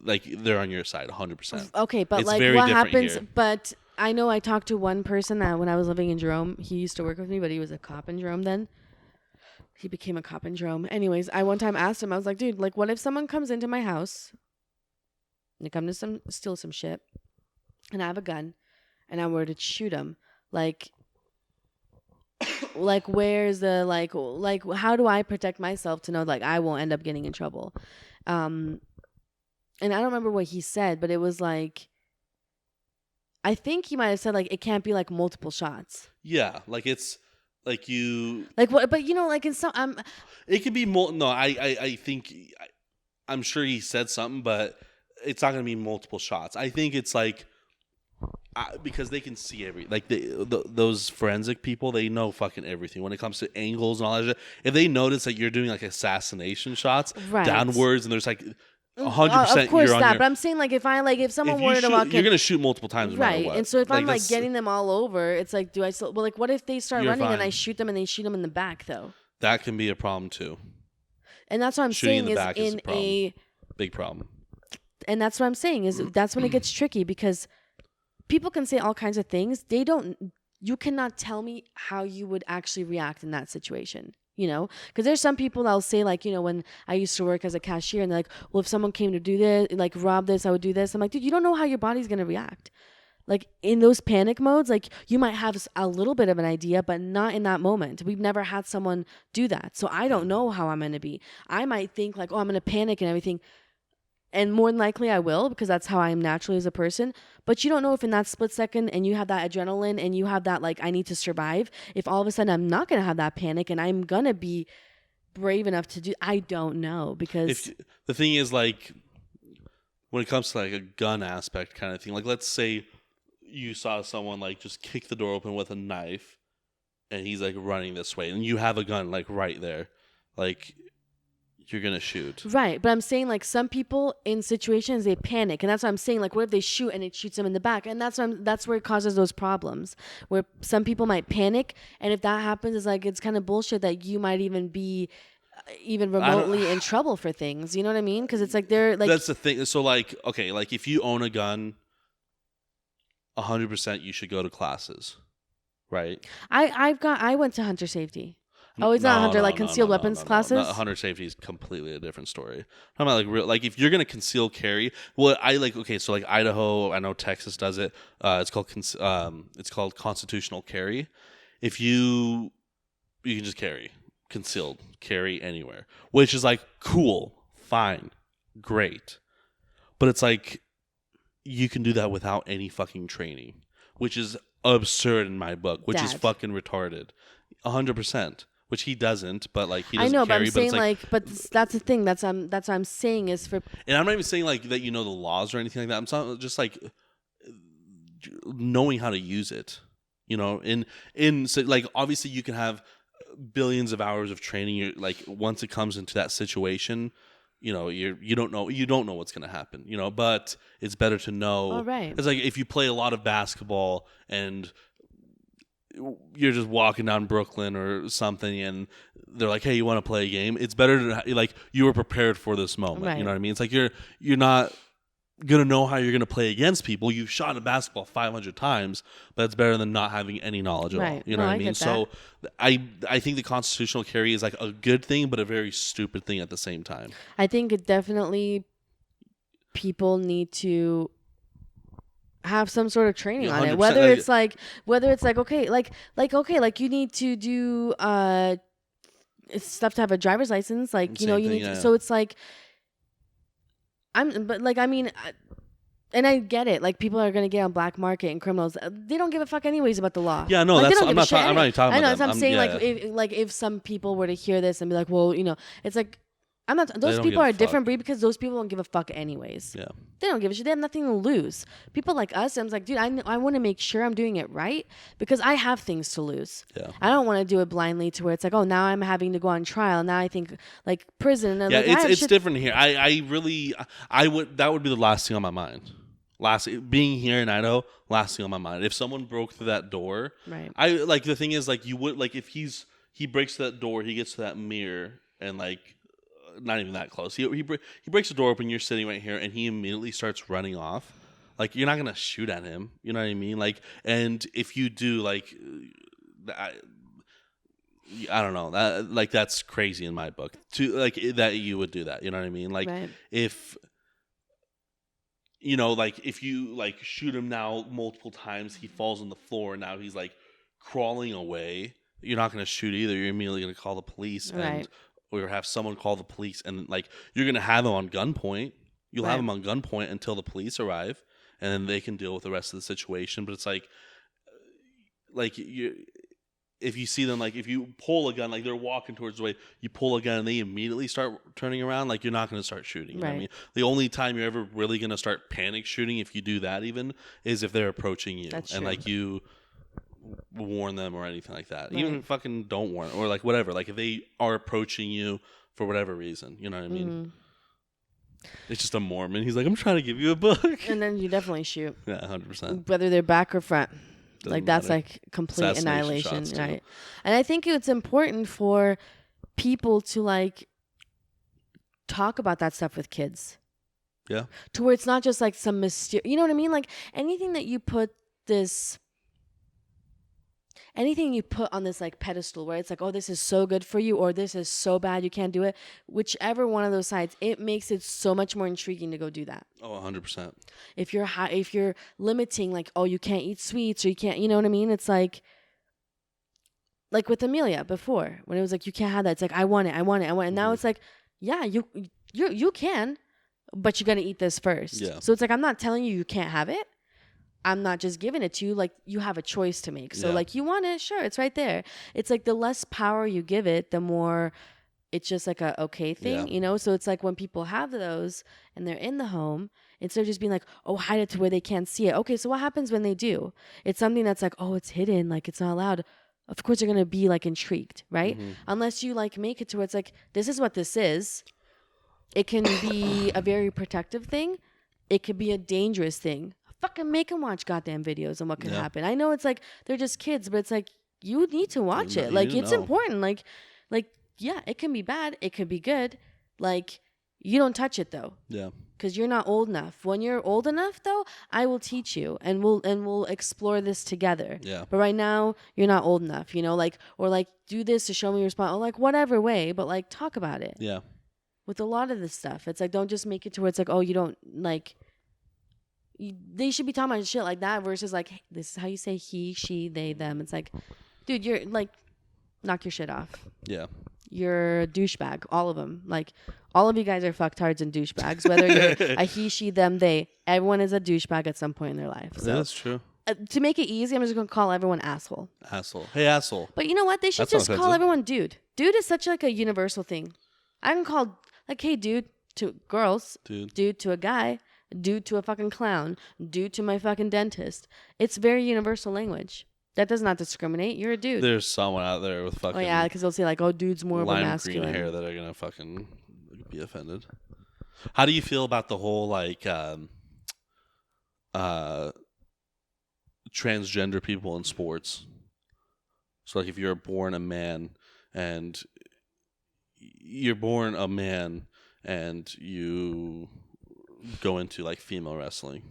like they're on your side 100%. Okay, but it's like what happens here. But I know I talked to one person that when I was living in Jerome, he used to work with me, but he was a cop in Jerome then. He became a cop in Jerome. Anyways, I one time asked him, I was like, dude, like what if someone comes into my house and they come to steal some shit and I have a gun and I were to shoot him, like where's the like how do I protect myself to know like I won't end up getting in trouble? And I don't remember what he said, but it was like I think he might have said like it can't be like multiple shots. Yeah, like it's like you like what, but you know, like in some it could be no. I think I'm sure he said something, but it's not going to be multiple shots. I think it's like. Because they can see those forensic people, they know fucking everything when it comes to angles and all that shit. If they notice that you're doing like assassination shots downwards and there's like 100%, of course you're on that. But I'm saying like if someone were to walk in, you're gonna shoot multiple times, no matter what. And so if I'm like getting them all over, it's like, do I still? Well, like what if they start running and I shoot them and they shoot them in the back though? That can be a problem too. And that's what I'm saying is in a big problem. And that's what I'm saying is that's when it gets tricky because. People can say all kinds of things. You cannot tell me how you would actually react in that situation. You know, because there's some people that'll say like, you know, when I used to work as a cashier and they're like, well, if someone came to do this, like rob this, I would do this. I'm like, dude, you don't know how your body's going to react. Like in those panic modes, like you might have a little bit of an idea, but not in that moment. We've never had someone do that. So I don't know how I'm going to be. I might think like, oh, I'm going to panic and everything. And more than likely I will, because that's how I am naturally as a person. But you don't know if in that split second and you have that adrenaline and you have that, like, I need to survive, if all of a sudden I'm not going to have that panic and I'm going to be brave enough to do, I don't know. Because the thing is, like, when it comes to like a gun aspect kind of thing, like let's say you saw someone like just kick the door open with a knife and he's like running this way and you have a gun like right there, like, you're gonna shoot. Right, but I'm saying like some people in situations they panic, and that's what I'm saying. Like, what if they shoot and it shoots them in the back, and that's where it causes those problems. Where some people might panic, and if that happens, it's like it's kind of bullshit that you might even be even remotely in trouble for things. You know what I mean? Because it's like they're like that's the thing. So like, okay, like if you own a gun, 100% you should go to classes, right? I went to hunter safety. Oh, it's not hunter, like concealed weapons classes? No, hunter safety is completely a different story. I'm about like real, like if you're going to conceal carry, well, I like, okay, so like Idaho, I know Texas does it. It's called constitutional carry. If you can just carry, concealed carry anywhere, which is like cool, fine, great. But it's like, you can do that without any fucking training, which is absurd in my book, which is fucking retarded. 100%. Which he doesn't, but like he doesn't I know, carry, but I'm saying like, but that's the thing. That's what I'm saying is for. And I'm not even saying like that you know the laws or anything like that. I'm talking just like knowing how to use it. You know, so like obviously you can have billions of hours of training. You're like once it comes into that situation, you know you don't know what's gonna happen. You know, but it's better to know. Oh, right. It's like if you play a lot of basketball and you're just walking down Brooklyn or something and they're like, hey, you want to play a game? It's better to like you were prepared for this moment. Right. You know what I mean? It's like you're not gonna know how you're gonna play against people. You've shot a basketball 500 times, but it's better than not having any knowledge at all. You know what I mean? So I think the constitutional carry is like a good thing, but a very stupid thing at the same time. I think it definitely people need to have some sort of training on it, whether it's like okay, like you need to do stuff to have a driver's license, like you know you need to, so it's like and I get it, like people are gonna get on black market and criminals, they don't give a fuck anyways about the law. Yeah, no, like, I'm not even talking about. I know, that. So I'm saying like if some people were to hear this and be like, well, you know, it's like I'm not. Those people are a different breed because those people don't give a fuck anyways. Yeah, they don't give a shit. They have nothing to lose. People like us, I'm like, dude, I want to make sure I'm doing it right because I have things to lose. Yeah, I don't want to do it blindly to where it's like, oh, now I'm having to go on trial. Now I think like prison. And yeah, like, it's different here. I would that would be the last thing on my mind. Being here in Idaho, last thing on my mind. If someone broke through that door, right? I like the thing is like you would like if he breaks that door, he gets to that mirror and like. Not even that close. He breaks the door open. You're sitting right here, and he immediately starts running off. Like you're not gonna shoot at him. You know what I mean? Like, and if you do, like, I don't know. That like that's crazy in my book. To like that you would do that. You know what I mean? Like right. If you know, like if you like shoot him now multiple times, he falls on the floor. And now he's like crawling away. You're not gonna shoot either. You're immediately gonna call the police right. Or have someone call the police, and like you're gonna have them on gunpoint. You'll have them on gunpoint until the police arrive, and then they can deal with the rest of the situation. But it's like you, if you see them, like if you pull a gun, like they're walking towards the way, you pull a gun and they immediately start turning around. Like you're not gonna start shooting. You know what I mean? The only time you're ever really gonna start panic shooting, if you do that, even is if they're approaching you. That's and true. like you. Warn them or anything like that. Right. Even fucking don't warn or like whatever. Like if they are approaching you for whatever reason, you know what I mean? Mm-hmm. It's just a Mormon. He's like, I'm trying to give you a book. And then you definitely shoot. Yeah, 100%. Whether they're back or front. Doesn't that's matter. like complete annihilation. Right. Too. And I think it's important for people to like talk about that stuff with kids. Yeah. To where it's not just like some mysterious, you know what I mean? Like anything that you put this. anything you put on this like pedestal where it's like, oh, this is so good for you, or this is so bad you can't do it, whichever one of those sides, it makes it so much more intriguing to go do that. Oh, 100%. If you're limiting, like, oh, you can't eat sweets, or you can't, you know what I mean? It's like with Amelia before, when it was like, you can't have that. It's like, I want it. And now it's like, yeah, you can, but you're gonna eat this first. Yeah. So it's like, I'm not telling you can't have it. I'm not just giving it to you. Like, you have a choice to make. So like, you want it, sure, it's right there. It's like the less power you give it, the more it's just like a okay thing, you know? So it's like when people have those and they're in the home, instead of just being like, oh, hide it to where they can't see it. Okay, so what happens when they do? It's something that's like, oh, it's hidden, like it's not allowed. Of course, you're going to be like intrigued, right? Unless you like make it to where it's like, this is what this is. It can be a very protective thing. It could be a dangerous thing. Fucking make them watch goddamn videos on what can happen. I know it's like, they're just kids, but it's like, you need to watch it. Like, it's important. Like, yeah, it can be bad. It could be good. Like, you don't touch it though. Yeah. Because you're not old enough. When you're old enough though, I will teach you and we'll explore this together. Yeah. But right now, you're not old enough, you know, like, or like, do this to show me your response, or like whatever way, but like, talk about it. Yeah. With a lot of this stuff, it's like, don't just make it to where it's like, oh, you don't like. They should be talking about shit like that versus like, hey, this is how you say he, she, they, them. It's like, dude, you're like, knock your shit off. Yeah. You're a douchebag, all of them. Like, all of you guys are fucktards and douchebags. Whether you're a he, she, them, they, everyone is a douchebag at some point in their life. So, that's true. To make it easy, I'm just gonna call everyone asshole. Asshole. Hey, asshole. But you know what? They should just call everyone dude. Dude is such like a universal thing. I can call like, hey, dude, to girls. Dude to a guy. Dude to a fucking clown. Dude to my fucking dentist. It's very universal language. That does not discriminate. You're a dude. There's someone out there with fucking. Oh yeah, because they'll say like, "Oh, dude's more of a masculine." Lime green hair that are gonna fucking be offended. How do you feel about the whole like transgender people in sports? So like, if you're born a man and you're born a man and you go into like female wrestling.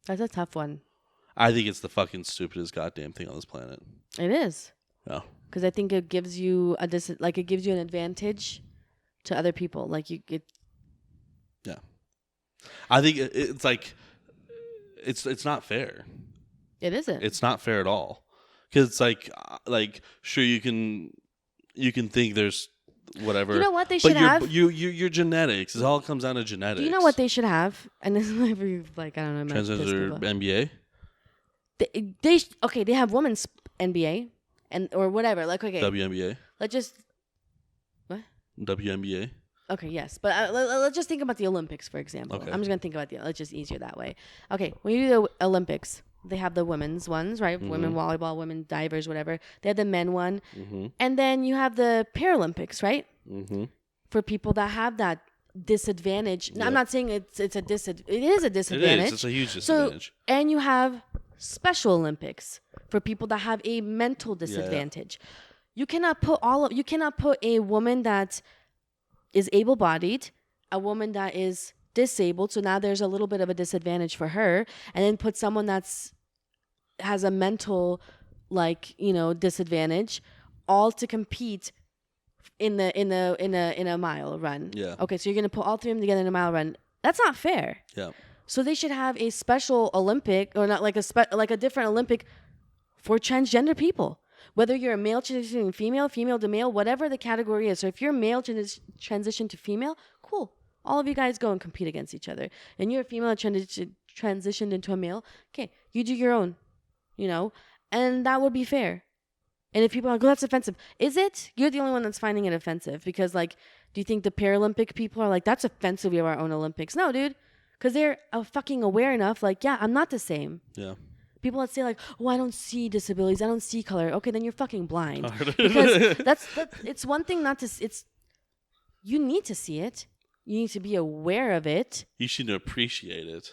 That's a tough one. I think it's the fucking stupidest goddamn thing on this planet. It is. Yeah. Because I think it gives you it gives you an advantage to other people. Like Yeah. I think it's like it's not fair. It isn't. It's not fair at all. Because it's like sure you can think there's whatever. You know what they should have? Your genetics. It all comes down to genetics. Do you know what they should have? And this is like, I don't know. Transgender NBA? They have women's NBA or whatever. Like, okay. WNBA? Let's just. What? WNBA? Okay, yes. But let's just think about the Olympics, for example. Okay. I'm just going to think about it's just easier that way. Okay, when you do the Olympics, they have the women's ones, right? Mm-hmm. Women volleyball, women divers, whatever. They have the men one. Mm-hmm. And then you have the Paralympics, right? Mm-hmm. For people that have that disadvantage. Yep. I'm not saying it's a disadvantage. It is a disadvantage. It is. It's a huge disadvantage. So, and you have Special Olympics for people that have a mental disadvantage. Yeah. You cannot put a woman that is able-bodied, a woman that is disabled, so now there's a little bit of a disadvantage for her, and then put someone has a mental disadvantage, all to compete in a mile run. Yeah. Okay, so you're gonna put all three of them together in a mile run. That's not fair. Yeah. So they should have a special Olympic, or not like a different Olympic for transgender people. Whether you're a male transitioning female, female to male, whatever the category is. So if you're male transition to female, cool. All of you guys go and compete against each other. And you're a female transitioned into a male, okay, you do your own, and that would be fair. And if people are like, oh, that's offensive. Is it? You're the only one that's finding it offensive. Because, do you think the Paralympic people are like, that's offensive, we have our own Olympics? No, dude. Because they're fucking aware enough, yeah, I'm not the same. Yeah. People that say oh, I don't see disabilities, I don't see color. Okay, then you're fucking blind. Because it's one thing not to. You need to see it. You need to be aware of it. You should appreciate it.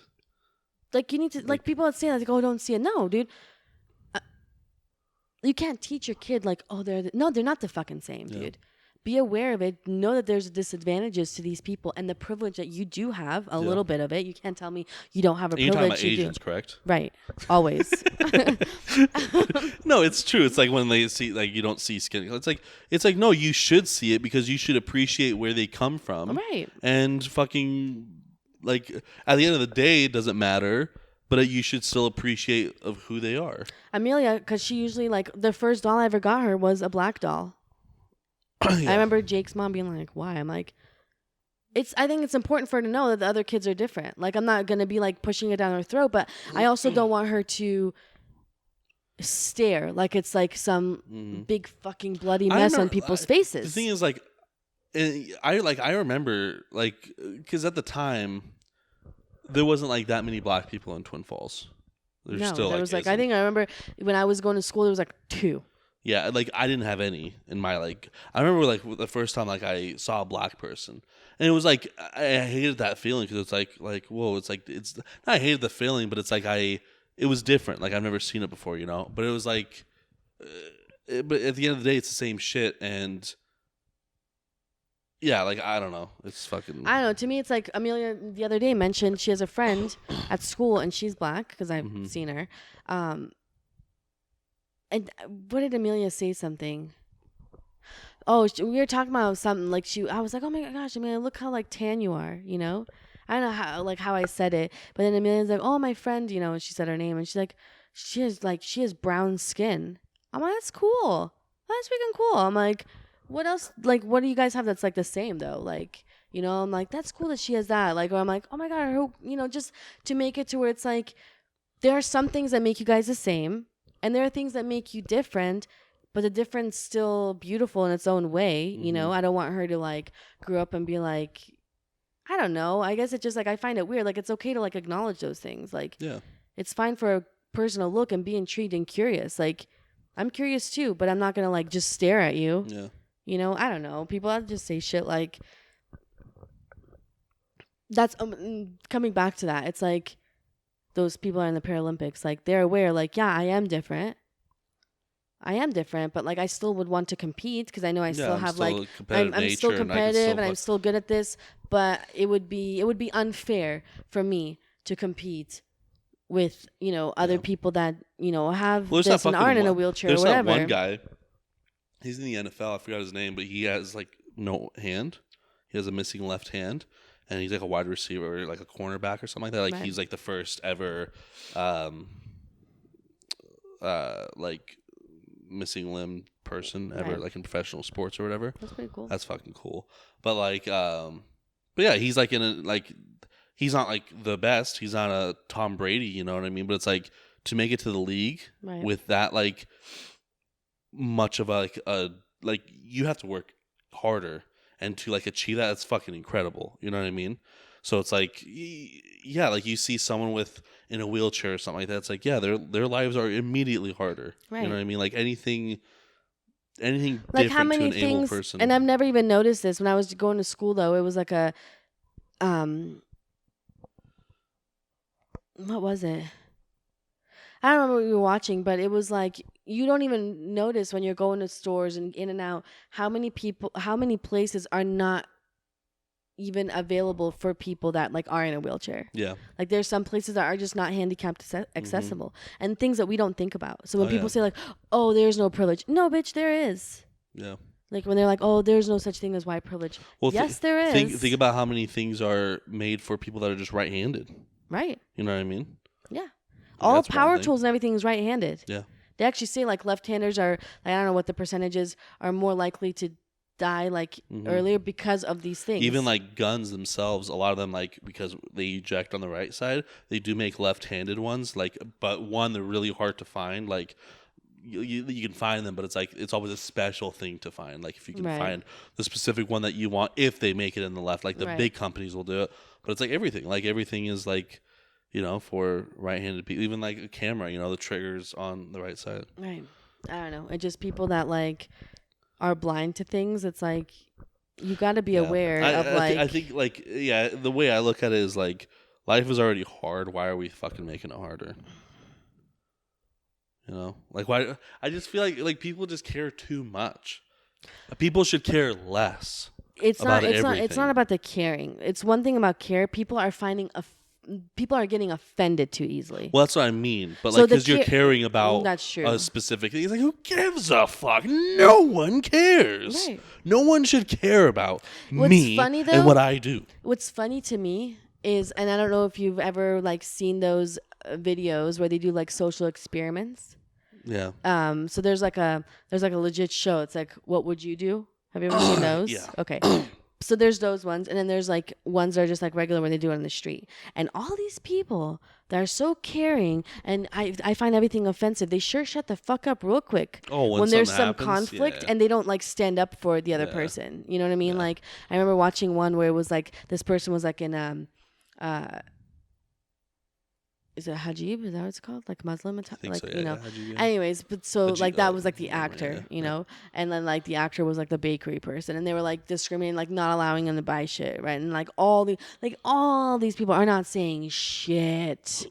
You need to people that say oh, don't see it. No, dude. You can't teach your kid oh they're not the fucking same, dude. be aware of it. Know that there's disadvantages to these people and the privilege that you do have, a little bit of it. You can't tell me you don't have a You're privilege. talking about Asians, correct? Right. Always. No, it's true. It's like when they see, like, you don't see skin. It's like, no, you should see it because you should appreciate where they come from. Right. And fucking, like, at the end of the day, it doesn't matter, but you should still appreciate of who they are. Amelia, because she usually, like, the first doll I ever got her was a black doll. Yeah. I remember Jake's mom being like, why? I'm like, I think it's important for her to know that the other kids are different. Like, I'm not going to be, like, pushing it down her throat, but I also don't want her to stare like it's, like, some big fucking bloody mess on people's faces. The thing is, like, I remember, like, because at the time, there wasn't, like, that many black people in Twin Falls. There was, like, I think I remember when I was going to school, there was, like, 2. Yeah, like, I didn't have any in my, like, I remember, like, the first time, like, I saw a black person, and it was, like, I hated that feeling, because it's, like, whoa, it's, like, it's, not I hated the feeling, but it's, like, it was different, like, I've never seen it before, you know, but it was, like, but at the end of the day, it's the same shit, and, yeah, like, I don't know, it's fucking... I don't know, to me, it's, like, Amelia the other day mentioned she has a friend at school, and she's black, because I've seen her, and what did Amelia say something? Oh, we were talking about something like I was like, oh my gosh, Amelia, look how like tan you are, you know? I don't know how I said it, but then Amelia's like, oh, my friend, you know, and she said her name, and she's like, she has brown skin. I'm like, that's cool. That's freaking cool. I'm like, what else? Like, what do you guys have that's like the same though? Like, you know, I'm like, that's cool that she has that. Like, or I'm like, oh my God, you know, just to make it to where it's like, there are some things that make you guys the same. And there are things that make you different, but the difference still beautiful in its own way. You know, I don't want her to like grow up and be like, I don't know. I guess it's just like, I find it weird. Like, it's okay to like acknowledge those things. Like, yeah, it's fine for a person to look and be intrigued and curious. Like, I'm curious too, but I'm not going to like just stare at you. Yeah. You know, I don't know. People have to just say shit like, that's coming back to that. It's like, those people are in the Paralympics, like they're aware, like, yeah, I am different, but like I still would want to compete because I know I still have like I'm still competitive and I'm still good at this, but it would be unfair for me to compete with, you know, other people that, you know, have this and aren't in a wheelchair or whatever. There's that one guy, he's in the NFL, I forgot his name, but he has like no hand, he has a missing left hand. And he's like a wide receiver, like a cornerback or something like that. Like he's like the first ever, like missing limb person ever, like in professional sports or whatever. That's pretty cool. That's fucking cool. But like, but yeah, he's like in a like, he's not like the best. He's not a Tom Brady, you know what I mean? But it's like to make it to the league with that like much of a like you have to work harder. And to like achieve that, it's fucking incredible. You know what I mean? So it's like, yeah, like you see someone in a wheelchair or something like that. It's like, yeah, their lives are immediately harder. Right. You know what I mean? Like anything like different how many to an able person. And I've never even noticed this when I was going to school. Though it was like a, what was it? I don't remember what we were watching, but it was like you don't even notice when you're going to stores and in and out how many places are not even available for people that like are in a wheelchair. Yeah. Like there's some places that are just not handicapped accessible and things that we don't think about. So when people say like, "Oh, there's no privilege." No, bitch, there is. Yeah. Like when they're like, "Oh, there's no such thing as white privilege." Well, yes, there is. Think about how many things are made for people that are just right-handed. Right. You know what I mean? Yeah. All power tools and everything is right-handed. Yeah. They actually say like left-handers are, like, I don't know what the percentages are more likely to die like earlier because of these things. Even like guns themselves, a lot of them like because they eject on the right side, they do make left-handed ones. Like, but one they're really hard to find. Like you can find them, but it's like it's always a special thing to find. Like if you can find the specific one that you want, if they make it in the left, like the big companies will do it. But it's like everything. Like everything is like, you know, for right-handed people, even like a camera, you know, the triggers on the right side. Right. I don't know. It's just people that like are blind to things. It's like you got to be aware of like. I think like the way I look at it is like life is already hard. Why are we fucking making it harder? You know, like why? I just feel like people just care too much. People should care less. It's about not. It's not. It's everything. not about the caring. It's one thing about care. People are getting offended too easily. Well, that's what I mean. But So like, the because you're caring about That's true. a specific thing. It's like, who gives a fuck? No one cares. Right. No one should care about What's me funny, though, and what I do. What's funny to me is, and I don't know if you've ever like seen those videos where they do like social experiments. Yeah. So there's like a legit show. It's like, what would you do? Have you ever seen those? Yeah. Okay. So there's those ones, and then there's like ones that are just like regular when they do it on the street. And all these people that are so caring, and I find everything offensive. They sure shut the fuck up real quick. Oh, when there's something some happens, conflict yeah. and they don't like stand up for the other Yeah. person. You know what I mean? Like I remember watching one where it was like this person was like in is it hajib? Is that what it's called? Like Muslim? I think like so, you yeah, know. hajib, yeah. Anyways, but so Hajib, like that was like the yeah, actor, yeah, you know, and then like the actor was like the bakery person, and they were like discriminating, like not allowing him to buy shit, right? And like all these people are not saying shit,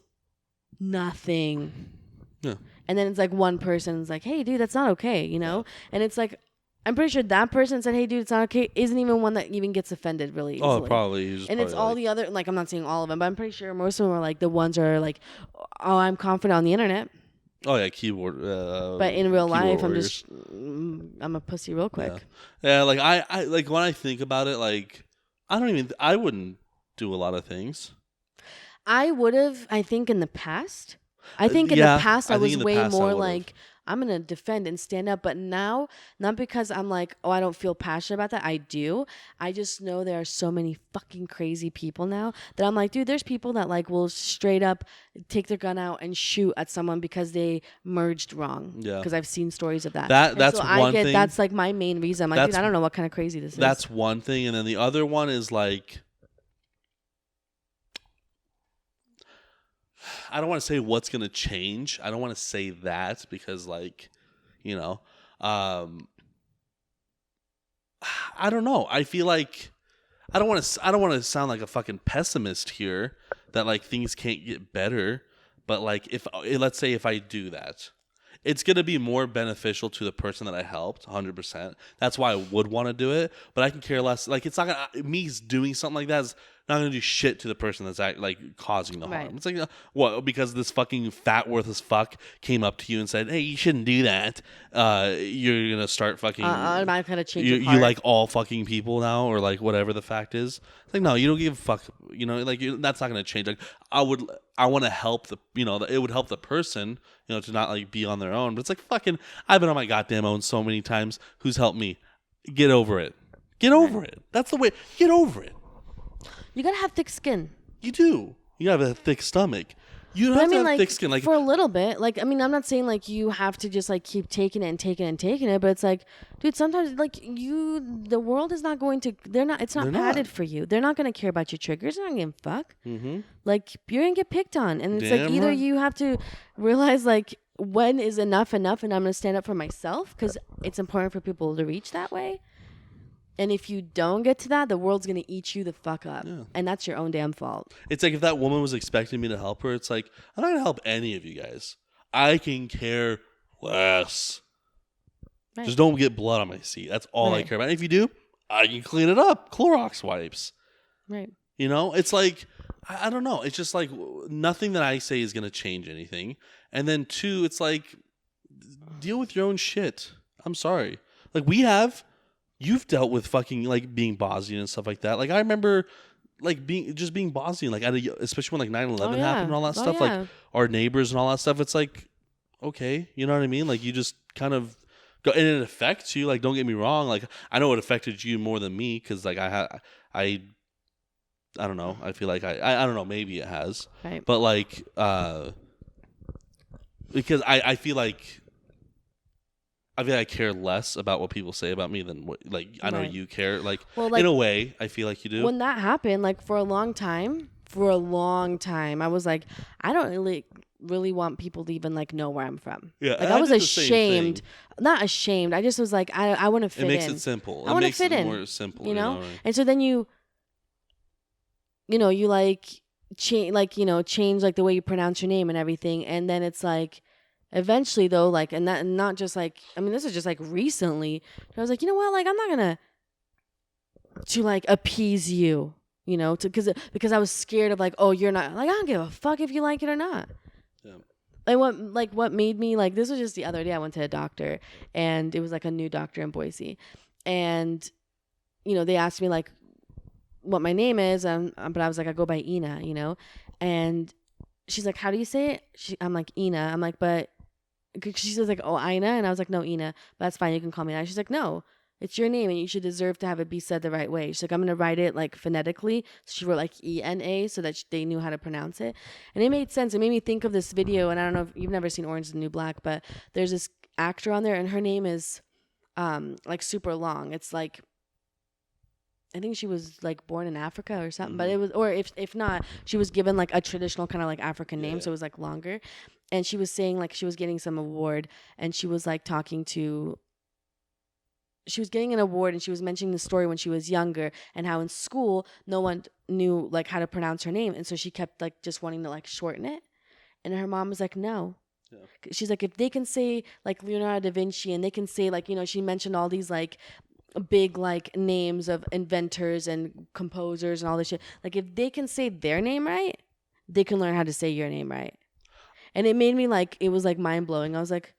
nothing. Yeah. And then it's like one person's like, "Hey, dude, that's not okay," you know, and it's like. I'm pretty sure that person said, "Hey, dude, it's not okay." Isn't even one that even gets offended really easily. Oh, probably. And it's all the other, like, I'm not saying all of them, but I'm pretty sure most of them are like the ones that are like, "Oh, I'm confident on the internet," Oh yeah, keyboard. but in real keyboard life, warriors. I'm a pussy real quick. Yeah, like I like when I think about it, like I wouldn't do a lot of things. I would have, I think, in the past. I think in yeah, the past I I think was in the way past I more would've. like, I'm going to defend and stand up. But now, not because I'm like, oh, I don't feel passionate about that. I do. I just know there are so many fucking crazy people now that I'm like, dude, there's people that like will straight up take their gun out and shoot at someone because they merged wrong. Yeah. Because I've seen stories of that. That's so one thing. That's like my main reason. I'm like, dude, That's- I don't know what kind of crazy this is. That's one thing, and then the other one is like, I don't want to say what's gonna change. I don't want to say that because, like, you know, I don't know. I feel like I don't want to sound like a fucking pessimist here that like things can't get better. But like, if let's say if I do that, it's gonna be more beneficial to the person that I helped, 100%. That's why I would want to do it. But I can care less. Like, it's not gonna me doing something like that is not gonna do shit to the person that's like causing the harm. Right. It's like, what? Because this fucking fat worthless fuck came up to you and said, "Hey, you shouldn't do that." You're gonna start fucking. I'm not gonna change You your heart. like all fucking people now, or like whatever the fact is. It's like, no, you don't give a fuck. You know, like that's not gonna change. Like I want to help the. You know, it would help the person. You know, to not like be on their own. But it's like fucking. I've been on my goddamn own so many times. Who's helped me? Get over it. Get over it. That's the way. Get over it. You gotta have thick skin. You do. You have a thick stomach. You don't But have I mean, to have like, thick skin. Like for a little bit. Like, I mean, I'm not saying like you have to just like keep taking it and taking it and taking it, but it's like, dude, sometimes like the world is not going to. It's not They're padded not. for you. They're not gonna care about your triggers. They're not gonna fuck. mm-hmm. Like, you're gonna get picked on, and it's like Damn either right. you have to realize like when is enough, and I'm gonna stand up for myself because it's important for people to reach that way. And if you don't get to that, the world's gonna eat you the fuck up, and that's your own damn fault. It's like if that woman was expecting me to help her, it's like, I'm not going to help any of you guys. I can care less. Right. Just don't get blood on my seat. That's all I Right. care about. And if you do, I can clean it up. Clorox wipes. Right. You know, it's like, I don't know. It's just like nothing that I say is going to change anything. And then two, it's like, deal with your own shit. I'm sorry. Like you've dealt with fucking like being Bosnian and stuff like that. Like I remember like being Bosnian, like especially when like 9/11 yeah. happened and all that Oh, stuff, yeah. like our neighbors and all that stuff. It's like, okay, you know what I mean? Like you just kind of go, and it affects you. Like don't get me wrong. Like I know it affected you more than me because like I don't know. I feel like I don't know. Maybe it has, Right. but like because I feel like. I feel like I care less about what people say about me than what, like, I know Right. you care. Like, Well, like, in a way, I feel like you do. when that happened, like for a long time, I was like, I don't really want people to even like know where I'm from. Yeah, like and I I was did the same ashamed, thing. not ashamed. I just was like, I want to fit It makes in. it simple. I It wanna makes fit it in, more simple. You know, right? and so then you like change, like change like the way you pronounce your name and everything, and then it's like. eventually though, like, and that, and not just like, I mean, this is just like recently, I was like, you know what, like, I'm not gonna to like appease you, you know, to because I was scared of like, oh, you're not, like, I don't give a fuck if you like it or not. Yeah. What made me, like, this was just the other day I went to a doctor, and it was like a new doctor in Boise, and you know, they asked me like what my name is, but I was like, I go by Ina, you know, and she's like, how do you say it? I'm like, Ina. I'm like, but she says like, oh, Ina, and I was like, no, Ina, but that's fine, you can call me that. She's like, no, it's your name and you should deserve to have it be said the right way. She's like, I'm gonna write it like phonetically. So she wrote like ENA so that they knew how to pronounce it, and it made sense. It made me think of this video, and I don't know if you've never seen Orange is the New Black, but there's this actor on there, and her name is like super long. It's like, I think she was like born in Africa or something, but it was, or if not, she was given like a traditional kind of like African name, so it was like longer. And she was saying like she was getting some award, and she was like she was getting an award, and she was mentioning the story when she was younger and how in school no one knew like how to pronounce her name, and so she kept like just wanting to like shorten it. And her mom was like, no. Yeah. She's like, if they can say like Leonardo da Vinci, and they can say like, you know, she mentioned all these like big like names of inventors and composers and all this shit. Like if they can say their name right, they can learn how to say your name right. And it made me like, it was like mind blowing. I was like,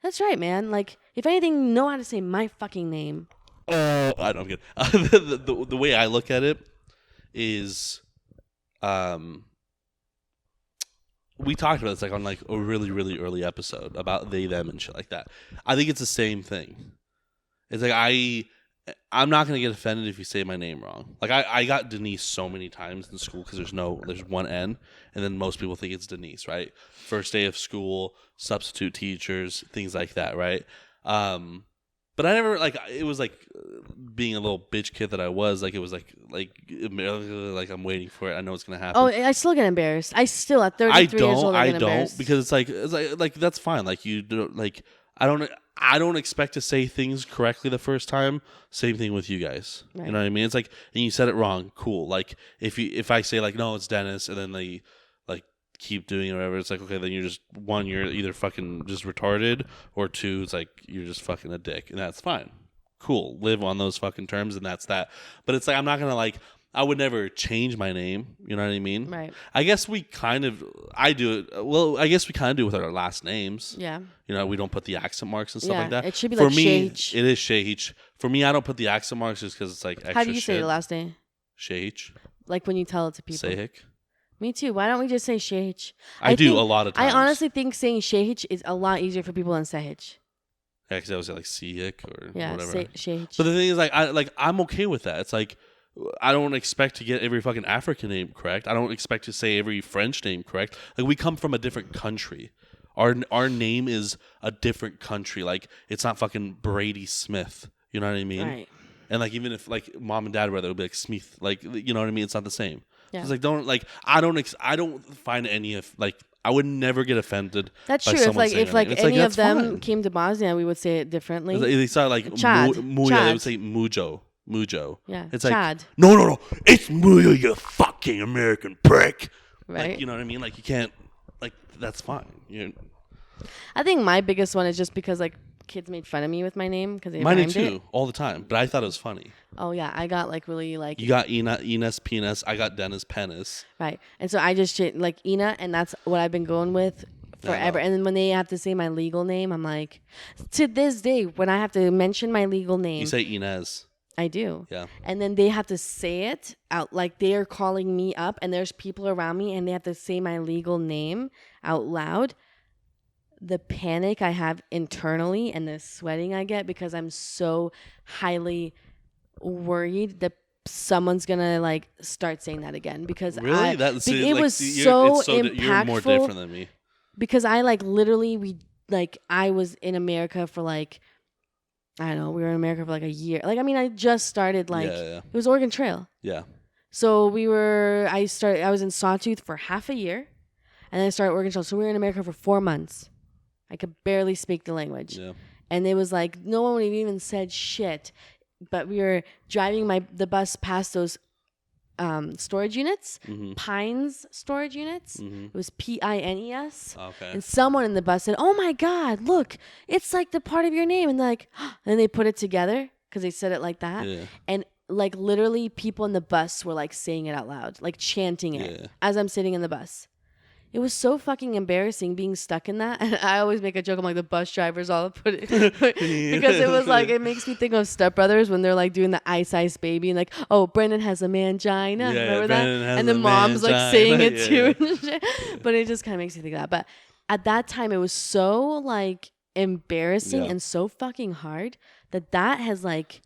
that's right, man. Like if anything, know how to say my fucking name. I don't get the way I look at it is, we talked about this like on like a really, really early episode about they, them and shit like that. I think it's the same thing. It's like I'm not gonna get offended if you say my name wrong. Like I got Denise so many times in school because there's one N, and then most people think it's Denise, right? First day of school, substitute teachers, things like that, right? But I never like, it was like being a little bitch kid that I was. Like it was like I'm waiting for it. I know it's gonna happen. Oh, I still get embarrassed. I still at 33 years old I get embarrassed. Because it's like that's fine. Like you don't like I don't expect to say things correctly the first time. Same thing with you guys. Right. You know what I mean? It's like, and you said it wrong. Cool. Like if I say like, no, it's Dennis, and then they like keep doing it or whatever, it's like, okay, then you're just, one, you're either fucking just retarded, or two, it's like you're just fucking a dick, and that's fine. Cool. Live on those fucking terms, and that's that. But it's like, I'm not gonna like, I would never change my name. You know what I mean? Right. I guess we kind of, I do it. Well, I guess we kind of do with our last names. Yeah. You know, we don't put the accent marks and stuff like that. It should be For like me, Shahich. it is Shahich. For me, I don't put the accent marks just because it's like extra. How do you say shit. the last name? Shahich. Like when you tell it to people. Sahik. Me too. Why don't we just say Shahich? I do a lot of times. I honestly think saying Shahich is a lot easier for people than Sahich. Yeah, because I was like Sihik or whatever. Shahich. But the thing is, I'm okay with that. It's like, I don't expect to get every fucking African name correct. I don't expect to say every French name correct. Like, we come from a different country. Our name is a different country. Like, it's not fucking Brady Smith. You know what I mean? Right. And like, even if like mom and dad were there, it would be like Smith. Like, you know what I mean? It's not the same. Yeah. It's like, I don't find any of like, I would never get offended. That's by true. If any of them fine. Came to Bosnia, we would say it differently. They saw like Chad. They would say Mujo. Yeah. It's Chad. like, no. It's Mujo, you fucking American prick. Right. Like, you know what I mean? Like, you can't, like, that's fine. I think my biggest one is just because like kids made fun of me with my name because they Mine rhymed too, it. all the time. But I thought it was funny. Oh yeah, I got like really like. You got Ines Penis. I got Dennis Penis. Right, and so I just like Ina, and that's what I've been going with forever. And then when they have to say my legal name, I'm like, to this day, when I have to mention my legal name, You say Inez. I do. Yeah. And then they have to say it out, like they are calling me up, and there's people around me, and they have to say my legal name out loud. The panic I have internally and the sweating I get because I'm so highly worried that someone's gonna like start saying that again because Really? it was so impactful. You're more different than me. Because I like literally I was in America for like, I don't know, we were in America for like a year. Like, I mean, I just started like it was Oregon Trail. Yeah. So I was in Sawtooth for half a year, and then I started Oregon Trail. So we were in America for 4 months. I could barely speak the language. Yeah. And it was like no one even said shit. But we were driving the bus past those storage units, Mm-hmm. Pines storage units. Mm-hmm. It was Pines. Okay. And someone in the bus said, "Oh my God, look, it's like the part of your name." And they're like, and then they put it together because they said it like that. Yeah. And like literally people in the bus were like saying it out loud, like chanting it as I'm sitting in the bus. It was so fucking embarrassing being stuck in that. And I always make a joke. I'm like, the bus drivers all put it because it was like, it makes me think of Step Brothers when they're like doing the Ice Ice Baby and like, oh, Brendan has a mangina. Remember that? And the mom's like saying it too. And shit. But it just kind of makes me think of that. But at that time, it was so like embarrassing and so fucking hard that has like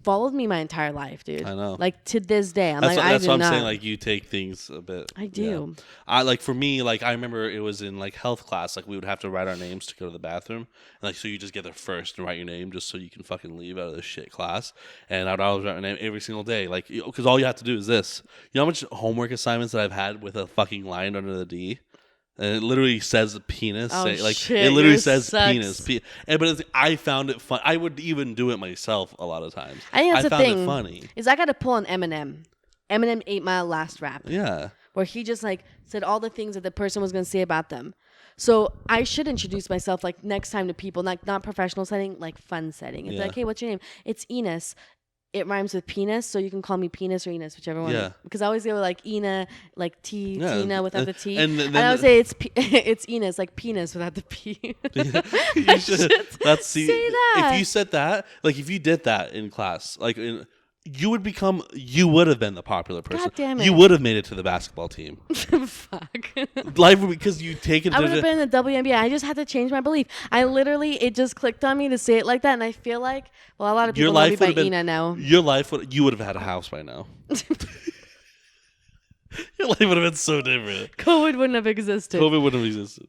followed me my entire life, dude. I know. Like to this day, I'm that's like, that's I do what I'm not. saying. Like you take things a bit. I do. Yeah. I like for me, like I remember it was in like health class. Like we would have to write our names to go to the bathroom, and like so you just get there first and write your name just so you can fucking leave out of this shit class. And I'd always write my name every single day, like because all you have to do is this. You know how much homework assignments that I've had with a fucking line under the D. And it literally says penis. Oh, like shit, it literally yours says sucks. penis. But I found it fun. I would even do it myself a lot of times. I think that's the found thing. it funny. Is I got to pull an Eminem. Eminem 8 Mile last rap. Yeah. Where he just like said all the things that the person was going to say about them. So I should introduce myself like next time to people, like not professional setting, like fun setting. It's like, hey, what's your name? It's Enos. It rhymes with penis, so you can call me Penis or Enos, whichever one. Yeah. Because I always go like Ina, like T, Tina without the T. And then I would say it's Enos, like penis without the P. You should, that's say that. If you said that, like if you did that in class, like you would have been the popular person. God damn it. You would have made it to the basketball team. Fuck. Life would because you take it. I would have been in the WNBA. I just had to change my belief. It just clicked on me to say it like that, and I feel like, well, a lot of people know me by Ina now. You would have had a house by now. Your life would have been so different. COVID wouldn't have existed. COVID wouldn't have existed.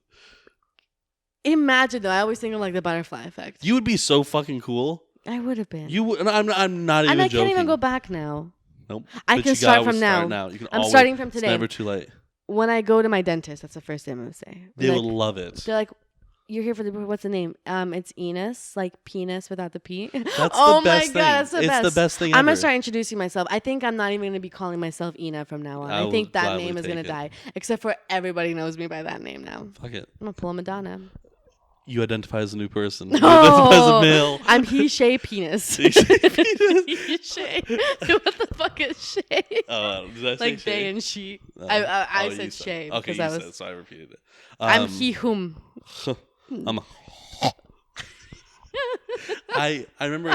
Imagine though. I always think of like the butterfly effect. You would be so fucking cool. I would have been. You would. And I'm not even and I joking. can't even go back now. Nope. I But can you start gotta from start now. You can I'm always, starting from today. It's never too late. When I go to my dentist, that's the first thing I'm gonna say. They Like, will love it. they're like, "You're here for what's the name? It's Enos, like penis without the P." That's oh the best my god, thing. that's the best. It's the best thing I'm ever. gonna start introducing myself. I think I'm not even gonna be calling myself Ina from now on. I I think will that gladly name is gonna take it. die. Except for everybody knows me by that name now. Fuck it. I'm gonna pull a Madonna. You identify as a new person. You identify as a male. I'm he, Shay, penis. He, Shay, penis. He, Shay. What the fuck is Shay? Did I say Like Shay? they and she. Oh. I You said Shay Okay, because you I was. said, so I repeated it. I'm he whom. I'm a I remember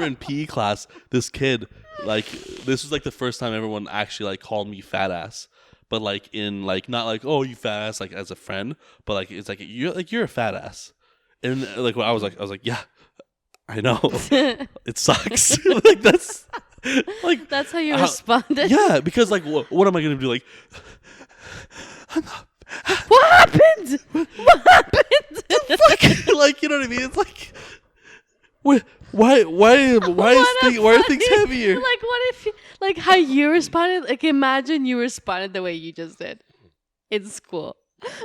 in PE class, this kid, like this was like the first time everyone actually like called me fat ass. But like in like not like, oh, you fat ass, like as a friend, but like it's like you're a fat ass. And like I was like, yeah, I know. It sucks. Like that's like That's how you responded. Yeah, because like what am I gonna do? Like What happened? What happened? like you know what I mean? It's like why are things heavier? Like what if like how you responded? Like imagine you responded the way you just did in school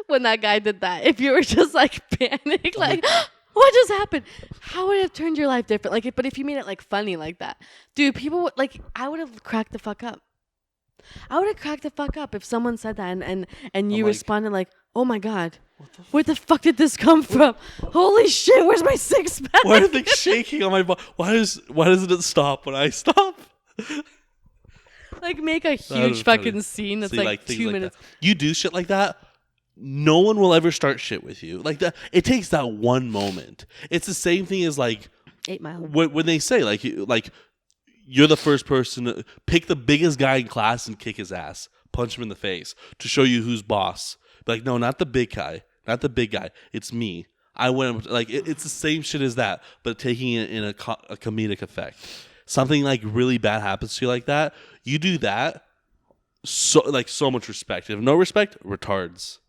when that guy did that. If you were just like panicked, like what just happened? How would it have turned your life different? Like, but if you made it like funny like that, dude, people would like. I would have cracked the fuck up. I would have cracked the fuck up if someone said that and you responded like, oh my god, where the fuck did this come from? Holy shit, where's my six pack? Why are things shaking on my body? Why doesn't it stop when I stop? Like make a huge fucking scene that's See, like things 2 like minutes. that. You do shit like that, no one will ever start shit with you. Like that, it takes that one moment. It's the same thing as like 8 Mile. when they say like you're the first person to pick the biggest guy in class and kick his ass, punch him in the face to show you who's boss. But like, no, not the big guy. It's me. I went like it's the same shit as that, but taking it in a comedic effect. Something like really bad happens to you like that. You do that, so much respect. If no respect, retards.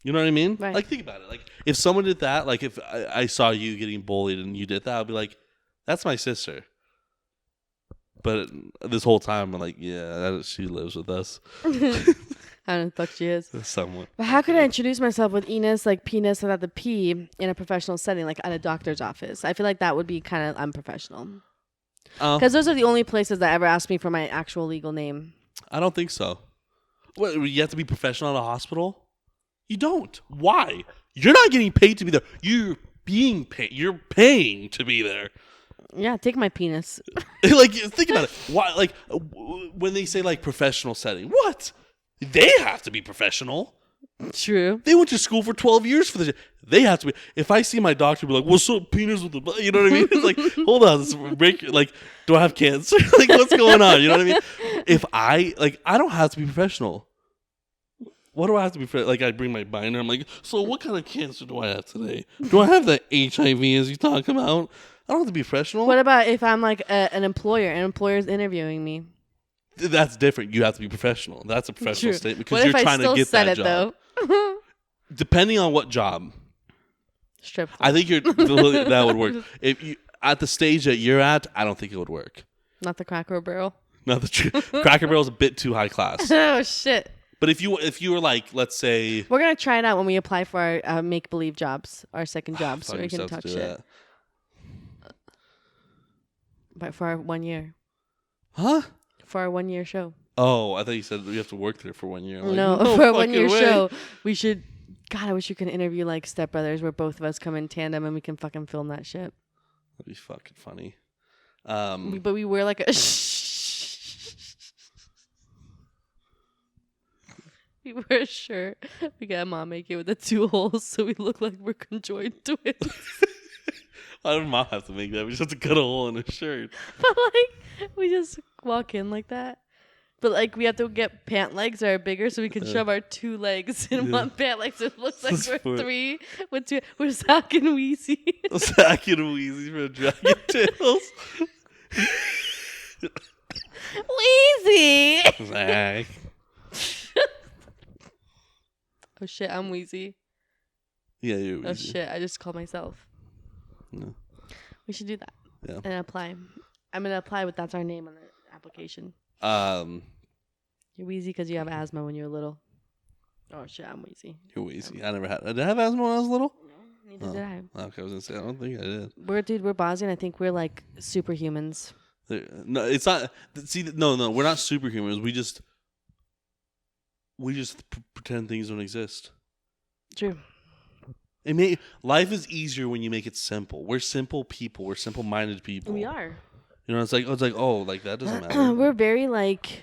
You know what I mean? Right. Like think about it. Like if someone did that, like if I saw you getting bullied and you did that, I'd be like, that's my sister. But this whole time, I'm like, yeah, she lives with us. I don't know the fuck she is. Somewhat. But how could I introduce myself with Enos, like penis without the P, in a professional setting, like at a doctor's office? I feel like that would be kind of unprofessional. Oh. Because those are the only places that ever asked me for my actual legal name. I don't think so. What, you have to be professional at a hospital? You don't. Why? You're not getting paid to be there. You're being paid. You're paying to be there. Yeah, take my penis. Like, think about it. Why? Like, when they say like professional setting, what? They have to be professional. True. They went to school for 12 years for this. They have to be. If I see my doctor be like, "What's up, penis with the," you know what I mean? It's like, hold on, this break. Like, do I have cancer? Like, what's going on? You know what I mean? If I don't have to be professional. What do I have to be? Like, I bring my binder. I'm like, so what kind of cancer do I have today? Do I have the HIV as you talk about? I don't have to be professional. What about if I'm like an employer and an employer's interviewing me? That's different. You have to be professional. That's a professional True. statement because What you're if trying I still to get said that it job. though? Depending on what job. Strip. I think that would work. If you at the stage that you're at, I don't think it would work. Not the Cracker Barrel. Not the Cracker Barrel is a bit too high class. Oh shit. But if you were like, let's say, We're gonna try it out when we apply for our make believe jobs, our second job, so fuck we can yourself talk to do shit. that. But for our 1 year. Huh? For our 1 year show. Oh, I thought you said you have to work there for 1 year. I'm like, No, for a 1 year fucking way. show, we should. God, I wish you could interview like Step Brothers, where both of us come in tandem and we can fucking film that shit. That'd be fucking funny. But we wear like a. We wear a shirt. We got mom make it with the 2 holes, so we look like we're conjoined twins. Why would mom have to make that? We just have to cut a hole in her shirt. But like, we just walk in like that. But like, we have to get pant legs that are bigger, so we can shove our 2 legs in one pant leg, so it looks like we're 3 with 2. We're Zach and Wheezy. Zach and Wheezy from Dragon Tales. Wheezy. Zach. Oh shit, I'm Wheezy. Yeah, you're Oh Wheezy. shit, I just called myself. No. We should do that. Yeah. And apply. I'm gonna apply with that's our name on the application. You're Wheezy because you have asthma when you were little. Oh shit, I'm Wheezy. You're Wheezy. I never had. Did I have asthma when I was little? No, neither did I. Okay, I was gonna say I don't think I did. We're Bosnian. I think we're like superhumans. No, it's not. See, no, we're not superhumans. We just pretend things don't exist. True. Life is easier when you make it simple. We're simple people. We're simple-minded people. We are. You know, it's like that doesn't matter. We're very like,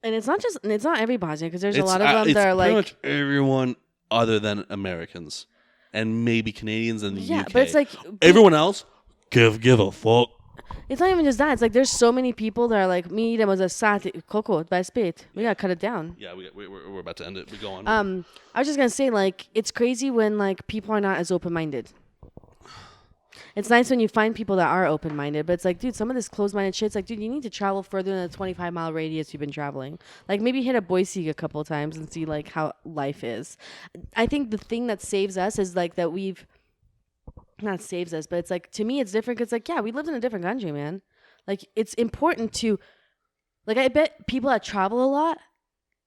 and it's not every Bosnian because there's a lot of them it's that are pretty like much everyone other than Americans and maybe Canadians and the UK. but it's like everyone else give a fuck. it's not even just that. It's like there's so many people that are like me. There was a sat coco by spit. We gotta cut it down. Yeah, we're about to end it. We go on. I was just gonna say like it's crazy when like people are not as open minded. It's nice when you find people that are open minded, but it's like, dude, some of this closed minded shit's like, dude, you need to travel further than the 25-mile radius you've been traveling. Like maybe hit a Boise a couple times and see like how life is. I think the thing that saves us is like that we've not saves us, but it's like to me it's different because like yeah, we lived in a different country, man. Like it's important to like I bet people that travel a lot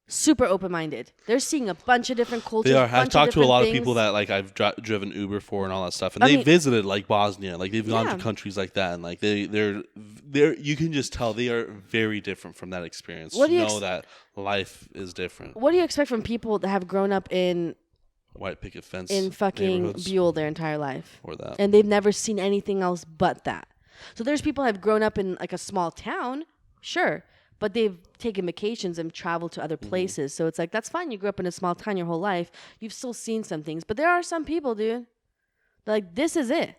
super open-minded. They're seeing a bunch of different cultures. They are. I've talked to a lot of things. people that like I've driven Uber for and all that stuff, and they visited like Bosnia, like they've gone Yeah. to countries like that, and like they're you can just tell they are very different from that experience. What do you know that life is different. What do you expect from people that have grown up in White picket fence fucking neighborhoods Buell their entire life? or that. And they've never seen anything else but that. So there's people that have grown up in like a small town, sure, but they've taken vacations and traveled to other places. So it's like, that's fine. You grew up in a small town your whole life. You've still seen some things. But there are some people, dude, like, this is it.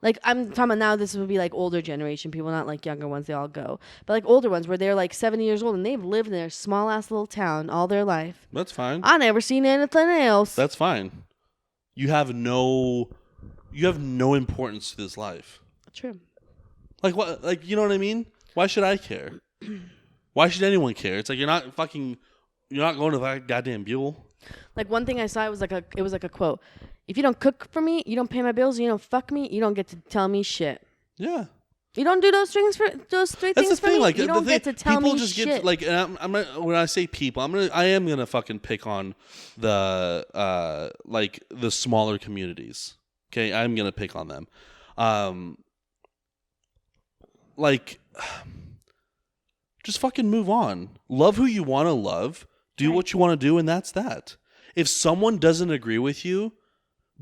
Like, I'm talking about now, this would be like older generation people, not like younger ones. They all go. But like older ones where they're like 70 years old and they've lived in their small ass little town all their life. That's fine. I never seen anything else. That's fine. You have no importance to this life. True. Like what? Like, you know what I mean? Why should I care? Why should anyone care? It's like you're not going to that goddamn Buell. Like one thing I saw, it was like a quote. If you don't cook for me, you don't pay my bills, you don't fuck me, you don't get to tell me shit. Yeah. You don't do those three things for me. Like you don't get to tell people me just shit. get like, and I'm not, when I say people, I am gonna fucking pick on the like the smaller communities. Okay, I'm gonna pick on them. like, just fucking move on. Love who you want to love. Do what you want to do, and that's that. If someone doesn't agree with you,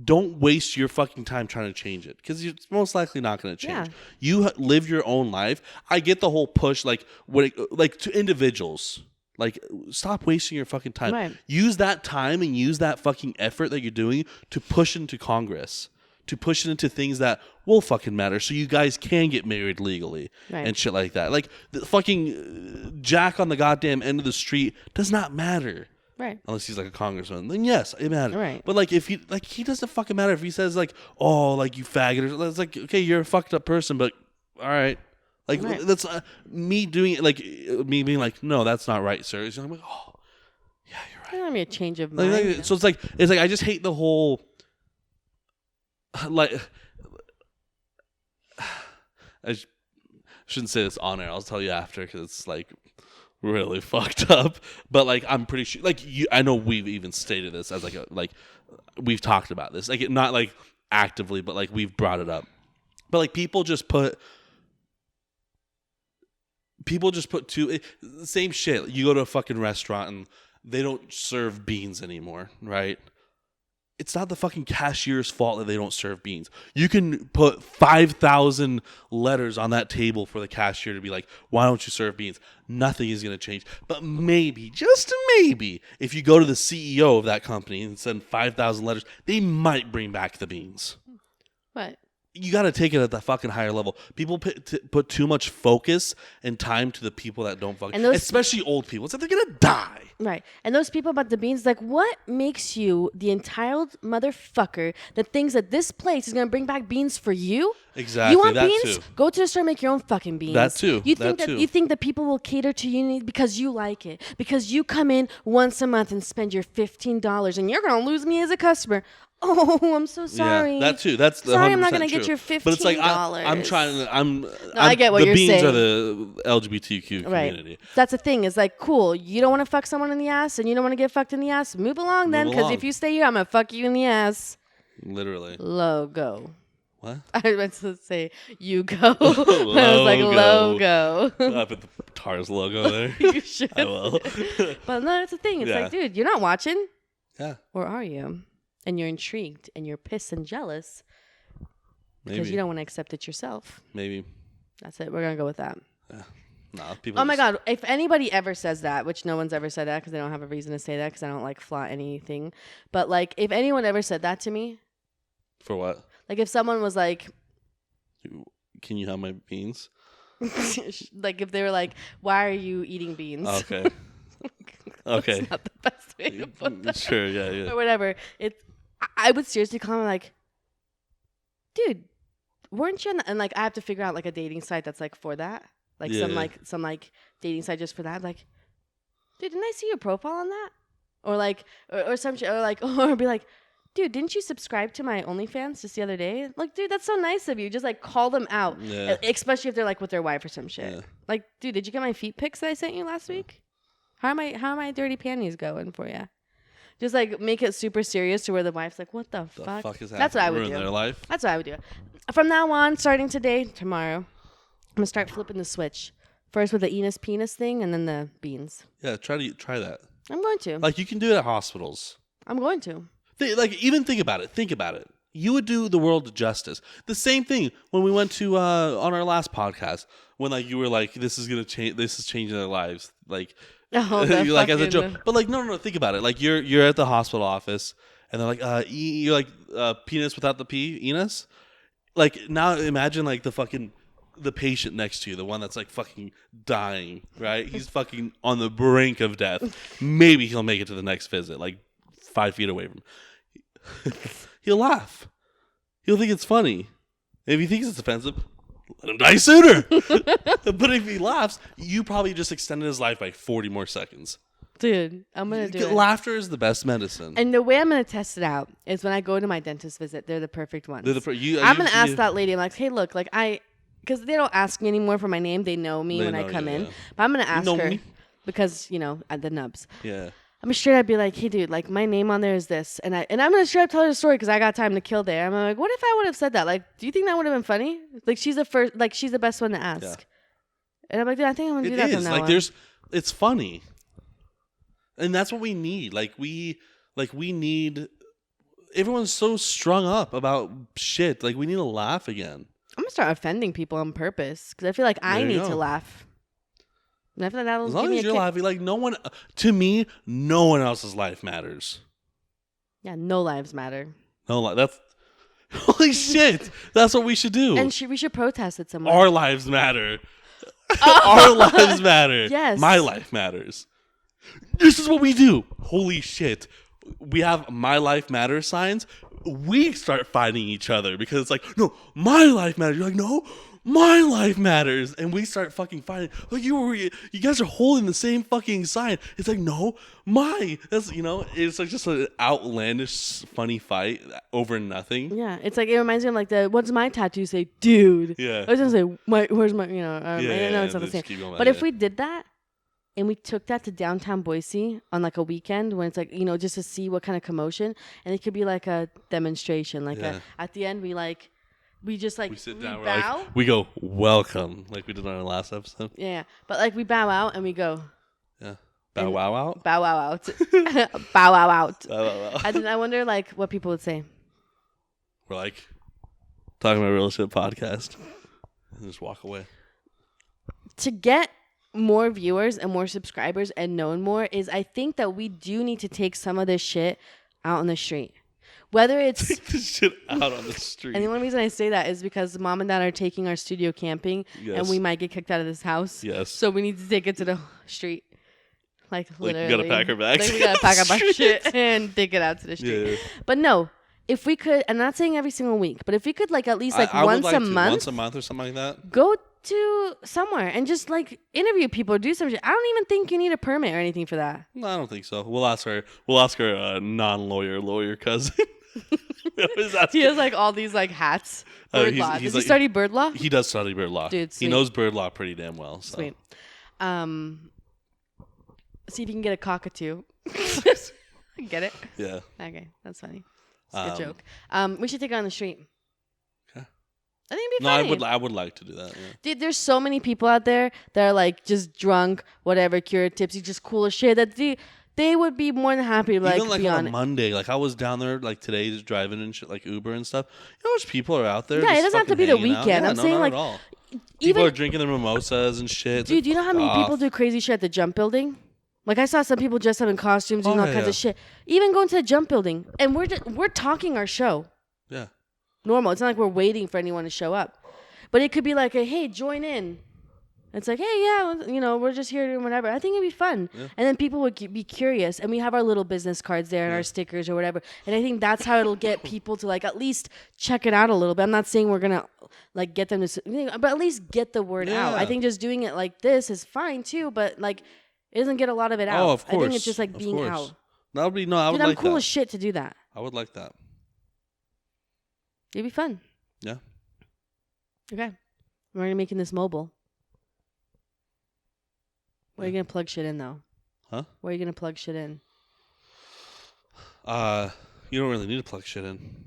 don't waste your fucking time trying to change it, because it's most likely not going to change. Yeah. You live your own life. I get the whole push, like to individuals. Like, stop wasting your fucking time. Right. Use that time and use that fucking effort that you're doing to push into Congress, to push it into things that will fucking matter, so you guys can get married legally and shit like that. Like, the fucking Jack on the goddamn end of the street does not matter. Right. Unless he's like a congressman, then yes, it matters. Right. But like, if he doesn't fucking matter if he says like, oh, like you faggot, or it's like, okay, you're a fucked up person, but all right, like that's me doing it, like me being like, no, that's not right, sir. So I'm like, oh, yeah, you're right. I mean, a change of mind. Like, so it's like I just hate the whole like. I shouldn't say this on air. I'll tell you after, because it's like really fucked up. But like, I'm pretty sure, like, I know we've even stated this as like we've talked about this, like, not like actively, but like we've brought it up. But like, people just put same shit. You go to a fucking restaurant and they don't serve beans anymore, right? It's not the fucking cashier's fault that they don't serve beans. You can put 5,000 letters on that table for the cashier to be like, why don't you serve beans? Nothing is going to change. But maybe, just maybe, if you go to the CEO of that company and send 5,000 letters, they might bring back the beans. What? You got to take it at the fucking higher level. People put too much focus and time to the people that don't fucking, especially old people. It's like they're going to die. Right. And those people about the beans, like, what makes you the entitled motherfucker that thinks that this place is going to bring back beans for you? Exactly. You want that beans? Too. Go to the store and make your own fucking beans. That too. You think that too. You think that people will cater to you because you like it, because you come in once a month and spend your $15 and you're going to lose me as a customer. Oh, I'm so sorry. Yeah, that too. That's sorry. I'm not going to get your $15. But it's like I'm trying to. I get what the you're beans saying. are the LGBTQ community. Right. That's the thing. Is like, cool. You don't want to fuck someone in the ass, and you don't want to get fucked in the ass. Move along then, because if you stay here, I'm gonna fuck you in the ass. Literally. Logo. What? I meant to say you go. I was like logo. I put the TARS logo there. You should. I will. But no, that's the thing. It's like, dude, you're not watching. Yeah. Or are you? And you're intrigued and you're pissed and jealous because you don't want to accept it yourself. Maybe. That's it. We're gonna go with that. Yeah. Nah, people. Oh my God! If anybody ever says that, which no one's ever said that because they don't have a reason to say that because I don't like flaunt anything. But like, if anyone ever said that to me, for what? Like if someone was like, "Can you have my beans?" Like if they were like, "Why are you eating beans?" Okay. Okay. That's not the best way to put that. Sure. Yeah. Or whatever. I would seriously call him like, dude, weren't you on and like I have to figure out like a dating site that's like for that. Like some dating site just for that. Like, dude, didn't I see your profile on that? Or like or some shit, or like or be like, dude, didn't you subscribe to my OnlyFans just the other day? Like, dude, that's so nice of you. Just like call them out. Yeah. Especially if they're like with their wife or some shit. Yeah. Like, dude, did you get my feet pics that I sent you last week? How are my dirty panties going for you? Just like make it super serious to where the wife's like, what the fuck? Is happening? That's what I would Ruin do. Their life? That's what I would do. From now on, starting today, tomorrow, I'm gonna start flipping the switch. First with the Enos penis thing, and then the beans. Yeah, try that. I'm going to. Like, you can do it at hospitals. I'm going to. Even think about it. Think about it. You would do the world justice. The same thing when we went to on our last podcast when like you were like, this is gonna change. This is changing their lives. Like. You're like as a joke, but like no, think about it. Like you're at the hospital office, and they're like, you're like penis without the P, Enos. Like now, imagine like the patient next to you, the one that's like fucking dying, right? He's fucking on the brink of death. Maybe he'll make it to the next visit, like 5 feet away from him. He'll laugh. He'll think it's funny. If he thinks it's offensive, let him die sooner. But if he laughs, you probably just extended his life by 40 more seconds. Dude, I'm going to do it. Laughter is the best medicine. And the way I'm going to test it out is when I go to my dentist visit. They're the perfect ones. I'm going to ask that lady. I'm like, hey, look, like because they don't ask me anymore for my name. They know me when I come in. But I'm going to ask her because, the nubs. Yeah. I'm straight up be like, hey, dude, like my name on there is this, and I'm gonna straight up tell her the story because I got time to kill there. I'm like, what if I would have said that? Like, do you think that would have been funny? Like, she's the best one to ask. Yeah. And I'm like, dude, I think I'm gonna do that. It from is now like on. it's funny, and that's what we need. We need. Everyone's so strung up about shit. Like we need to laugh again. I'm gonna start offending people on purpose because I feel like I There you need go. to laugh. And I feel like that'll As give long me as a you're kick. laughing, like no one, to me, no one else's life matters. Yeah, no lives matter. No, that's holy shit. That's what we should do. And we should protest it somewhere. Our lives matter. Our lives matter. Yes. My life matters. This is what we do. Holy shit. We have my life matters signs. We start fighting each other because it's like, no, my life matters. You're like, no, my life matters. And we start fucking fighting. Like you guys are holding the same fucking sign. It's like, no, that's, it's like just an outlandish, funny fight over nothing. Yeah, it's like it reminds me of like what's my tattoo say, dude? Yeah. I was gonna say, where's my, I know it's not the just same. keep going But back, if we did that and we took that to downtown Boise on like a weekend when it's like, just to see what kind of commotion, and it could be like a demonstration, like at the end we just like we sit down, bow. we go, welcome, like we did on our last episode. Yeah, but like we bow out and we go, Yeah. Bow wow out? bow wow out, bow wow out. Bow wow wow. And then I wonder like what people would say. We're like, talking about real shit podcast. And just walk away. To get more viewers and more subscribers and known more is I think that we do need to take some of this shit out on the street. Whether it's Take this shit out on the street. and the only reason I say that is because mom and dad are taking our studio camping and we might get kicked out of this house. Yes. So we need to take it to the street. Like literally. we gotta pack our bags. Like we gotta pack up our shit and take it out to the street. Yeah. But no, if we could, I'm not saying every single week, but if we could like at least like I would once a month. Once a month or something like that. Go to somewhere and just like interview people or do some shit. I don't even think you need a permit or anything for that. No, I don't think so. We'll ask our non-lawyer cousin. We always ask He has like all these like hats. Bird law. he's Does like- he study bird law? He does study bird law. Dude, he sweet. knows bird law pretty damn well. So. Sweet. See if you can get a cockatoo. Get it? Yeah. Okay, that's funny. It's a good Um, joke. We should take it on the street. Okay. I think it'd be No, funny. I would like to do that. Yeah. Dude, there's so many people out there that are like just drunk, whatever, curious, tipsy, just cool as shit. That they would be more than happy to Even like be on on a it. Monday, like I was down there like today just driving and shit, like Uber and stuff. You know how much people are out there? Yeah, it just doesn't have to fucking be the hanging out? weekend. Yeah, I'm no, saying, not like, at all. People Even are drinking their mimosas and shit. dude, you know how many Off. people do crazy shit at the jump building? Like I saw some people dressed up in costumes and Oh, all yeah, kinds yeah. of shit. Even going to the jump building, and we're talking our show. Yeah. Normal. It's not like we're waiting for anyone to show up. But it could be like, hey, join in. It's like, hey, yeah, we're just here doing whatever. I think it'd be fun. Yeah. And then people would be curious. And we have our little business cards there and our stickers or whatever. And I think that's how it'll get people to like at least check it out a little bit. I'm not saying we're going to like get them to, but at least get the word out. I Yeah. think just doing it like this is fine too, but like it doesn't get a lot of it out. Oh, of course. I think it's just like Of being course. out. That would be I would Dude, I'm like cool that. as shit to do that. I would like that. It'd be fun. Yeah. Okay. We're gonna making this mobile. Where are you gonna plug shit in though? Huh? Where are you gonna plug shit in? You don't really need to plug shit in.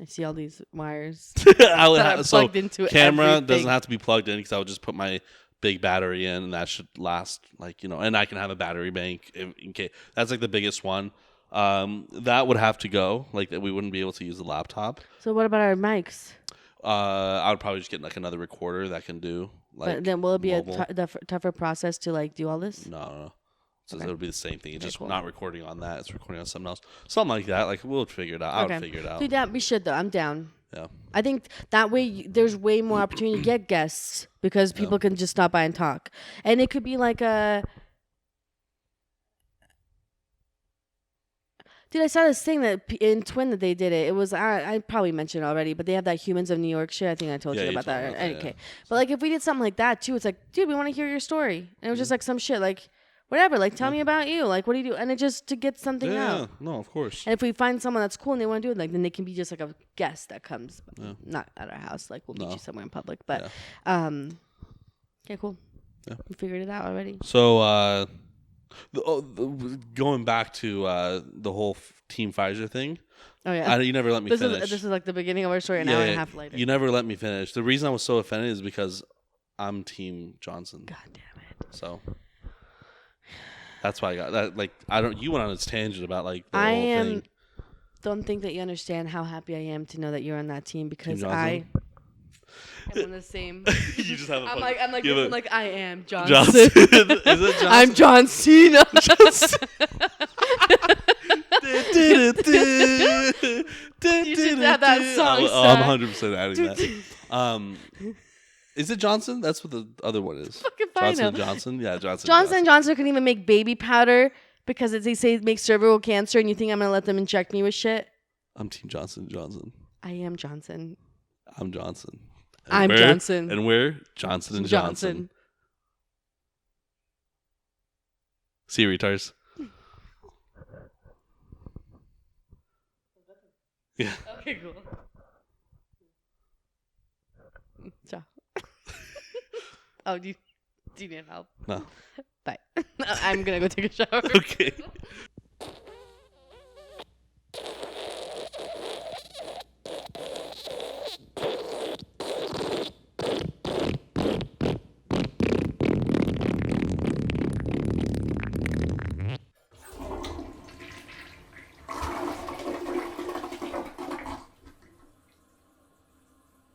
I see all these wires I would that are so plugged into camera everything. doesn't have to be plugged in because I would just put my big battery in and that should last and I can have a battery bank in case. That's like the biggest one. That would have to go. Like that we wouldn't be able to use the laptop. So what about our mics? I would probably just get like another recorder that can do like. But then will it be mobile. a tougher process to like do all this? No. So Okay. it would be the same thing. It's Okay, just cool. not recording on that. It's recording on something else. Something like that. Like we'll figure it out. I would figure it out. Dude, that we should though. I'm down. Yeah. I think that way there's way more opportunity to get guests because people can just stop by and talk, and it could be like a. Dude, I saw this thing that in Twin that they did it. It was I probably mentioned it already, but they have that Humans of New York shit. I think I told Yeah, you you about told that. me about that, Okay, yeah. but like if we did something like that too, it's like, dude, we want to hear your story, and it was just like some shit, like whatever, like tell me about you, like what do you do, and it just to get something out. No, of course. And if we find someone that's cool and they want to do it, like then they can be just like a guest that comes, not at our house. Like we'll meet No. you somewhere in public, but okay, cool. Yeah. We figured it out already. So Going back to the whole Team Pfizer thing. Oh yeah. You never let me finish. This is like the beginning of our story. An hour and a half later. You never let me finish. The reason I was so offended is because I'm Team Johnson. God damn it. So that's why I got that. Like, you went on this tangent about like the I whole thing. don't think that you understand how happy I am to know that you're on that team because Team I am on the same. You just have a I'm fun- like you have this, a- like I am Johnson. Johnson. Is it Johnson? I'm John Cena. You should have that song. I'm 100% adding that. Is it Johnson? That's what the other one is. Fucking fine. Johnson. Yeah, Johnson. Johnson & Johnson couldn't even make baby powder because they say it makes cervical cancer, and you think I'm gonna let them inject me with shit? I'm Team Johnson. I am Johnson. I'm Johnson. I'm Johnson. And we're Johnson & Johnson. See you, retards. Yeah. Okay, cool. Ciao. Oh, do you need help? No. Bye. I'm gonna go take a shower. Okay.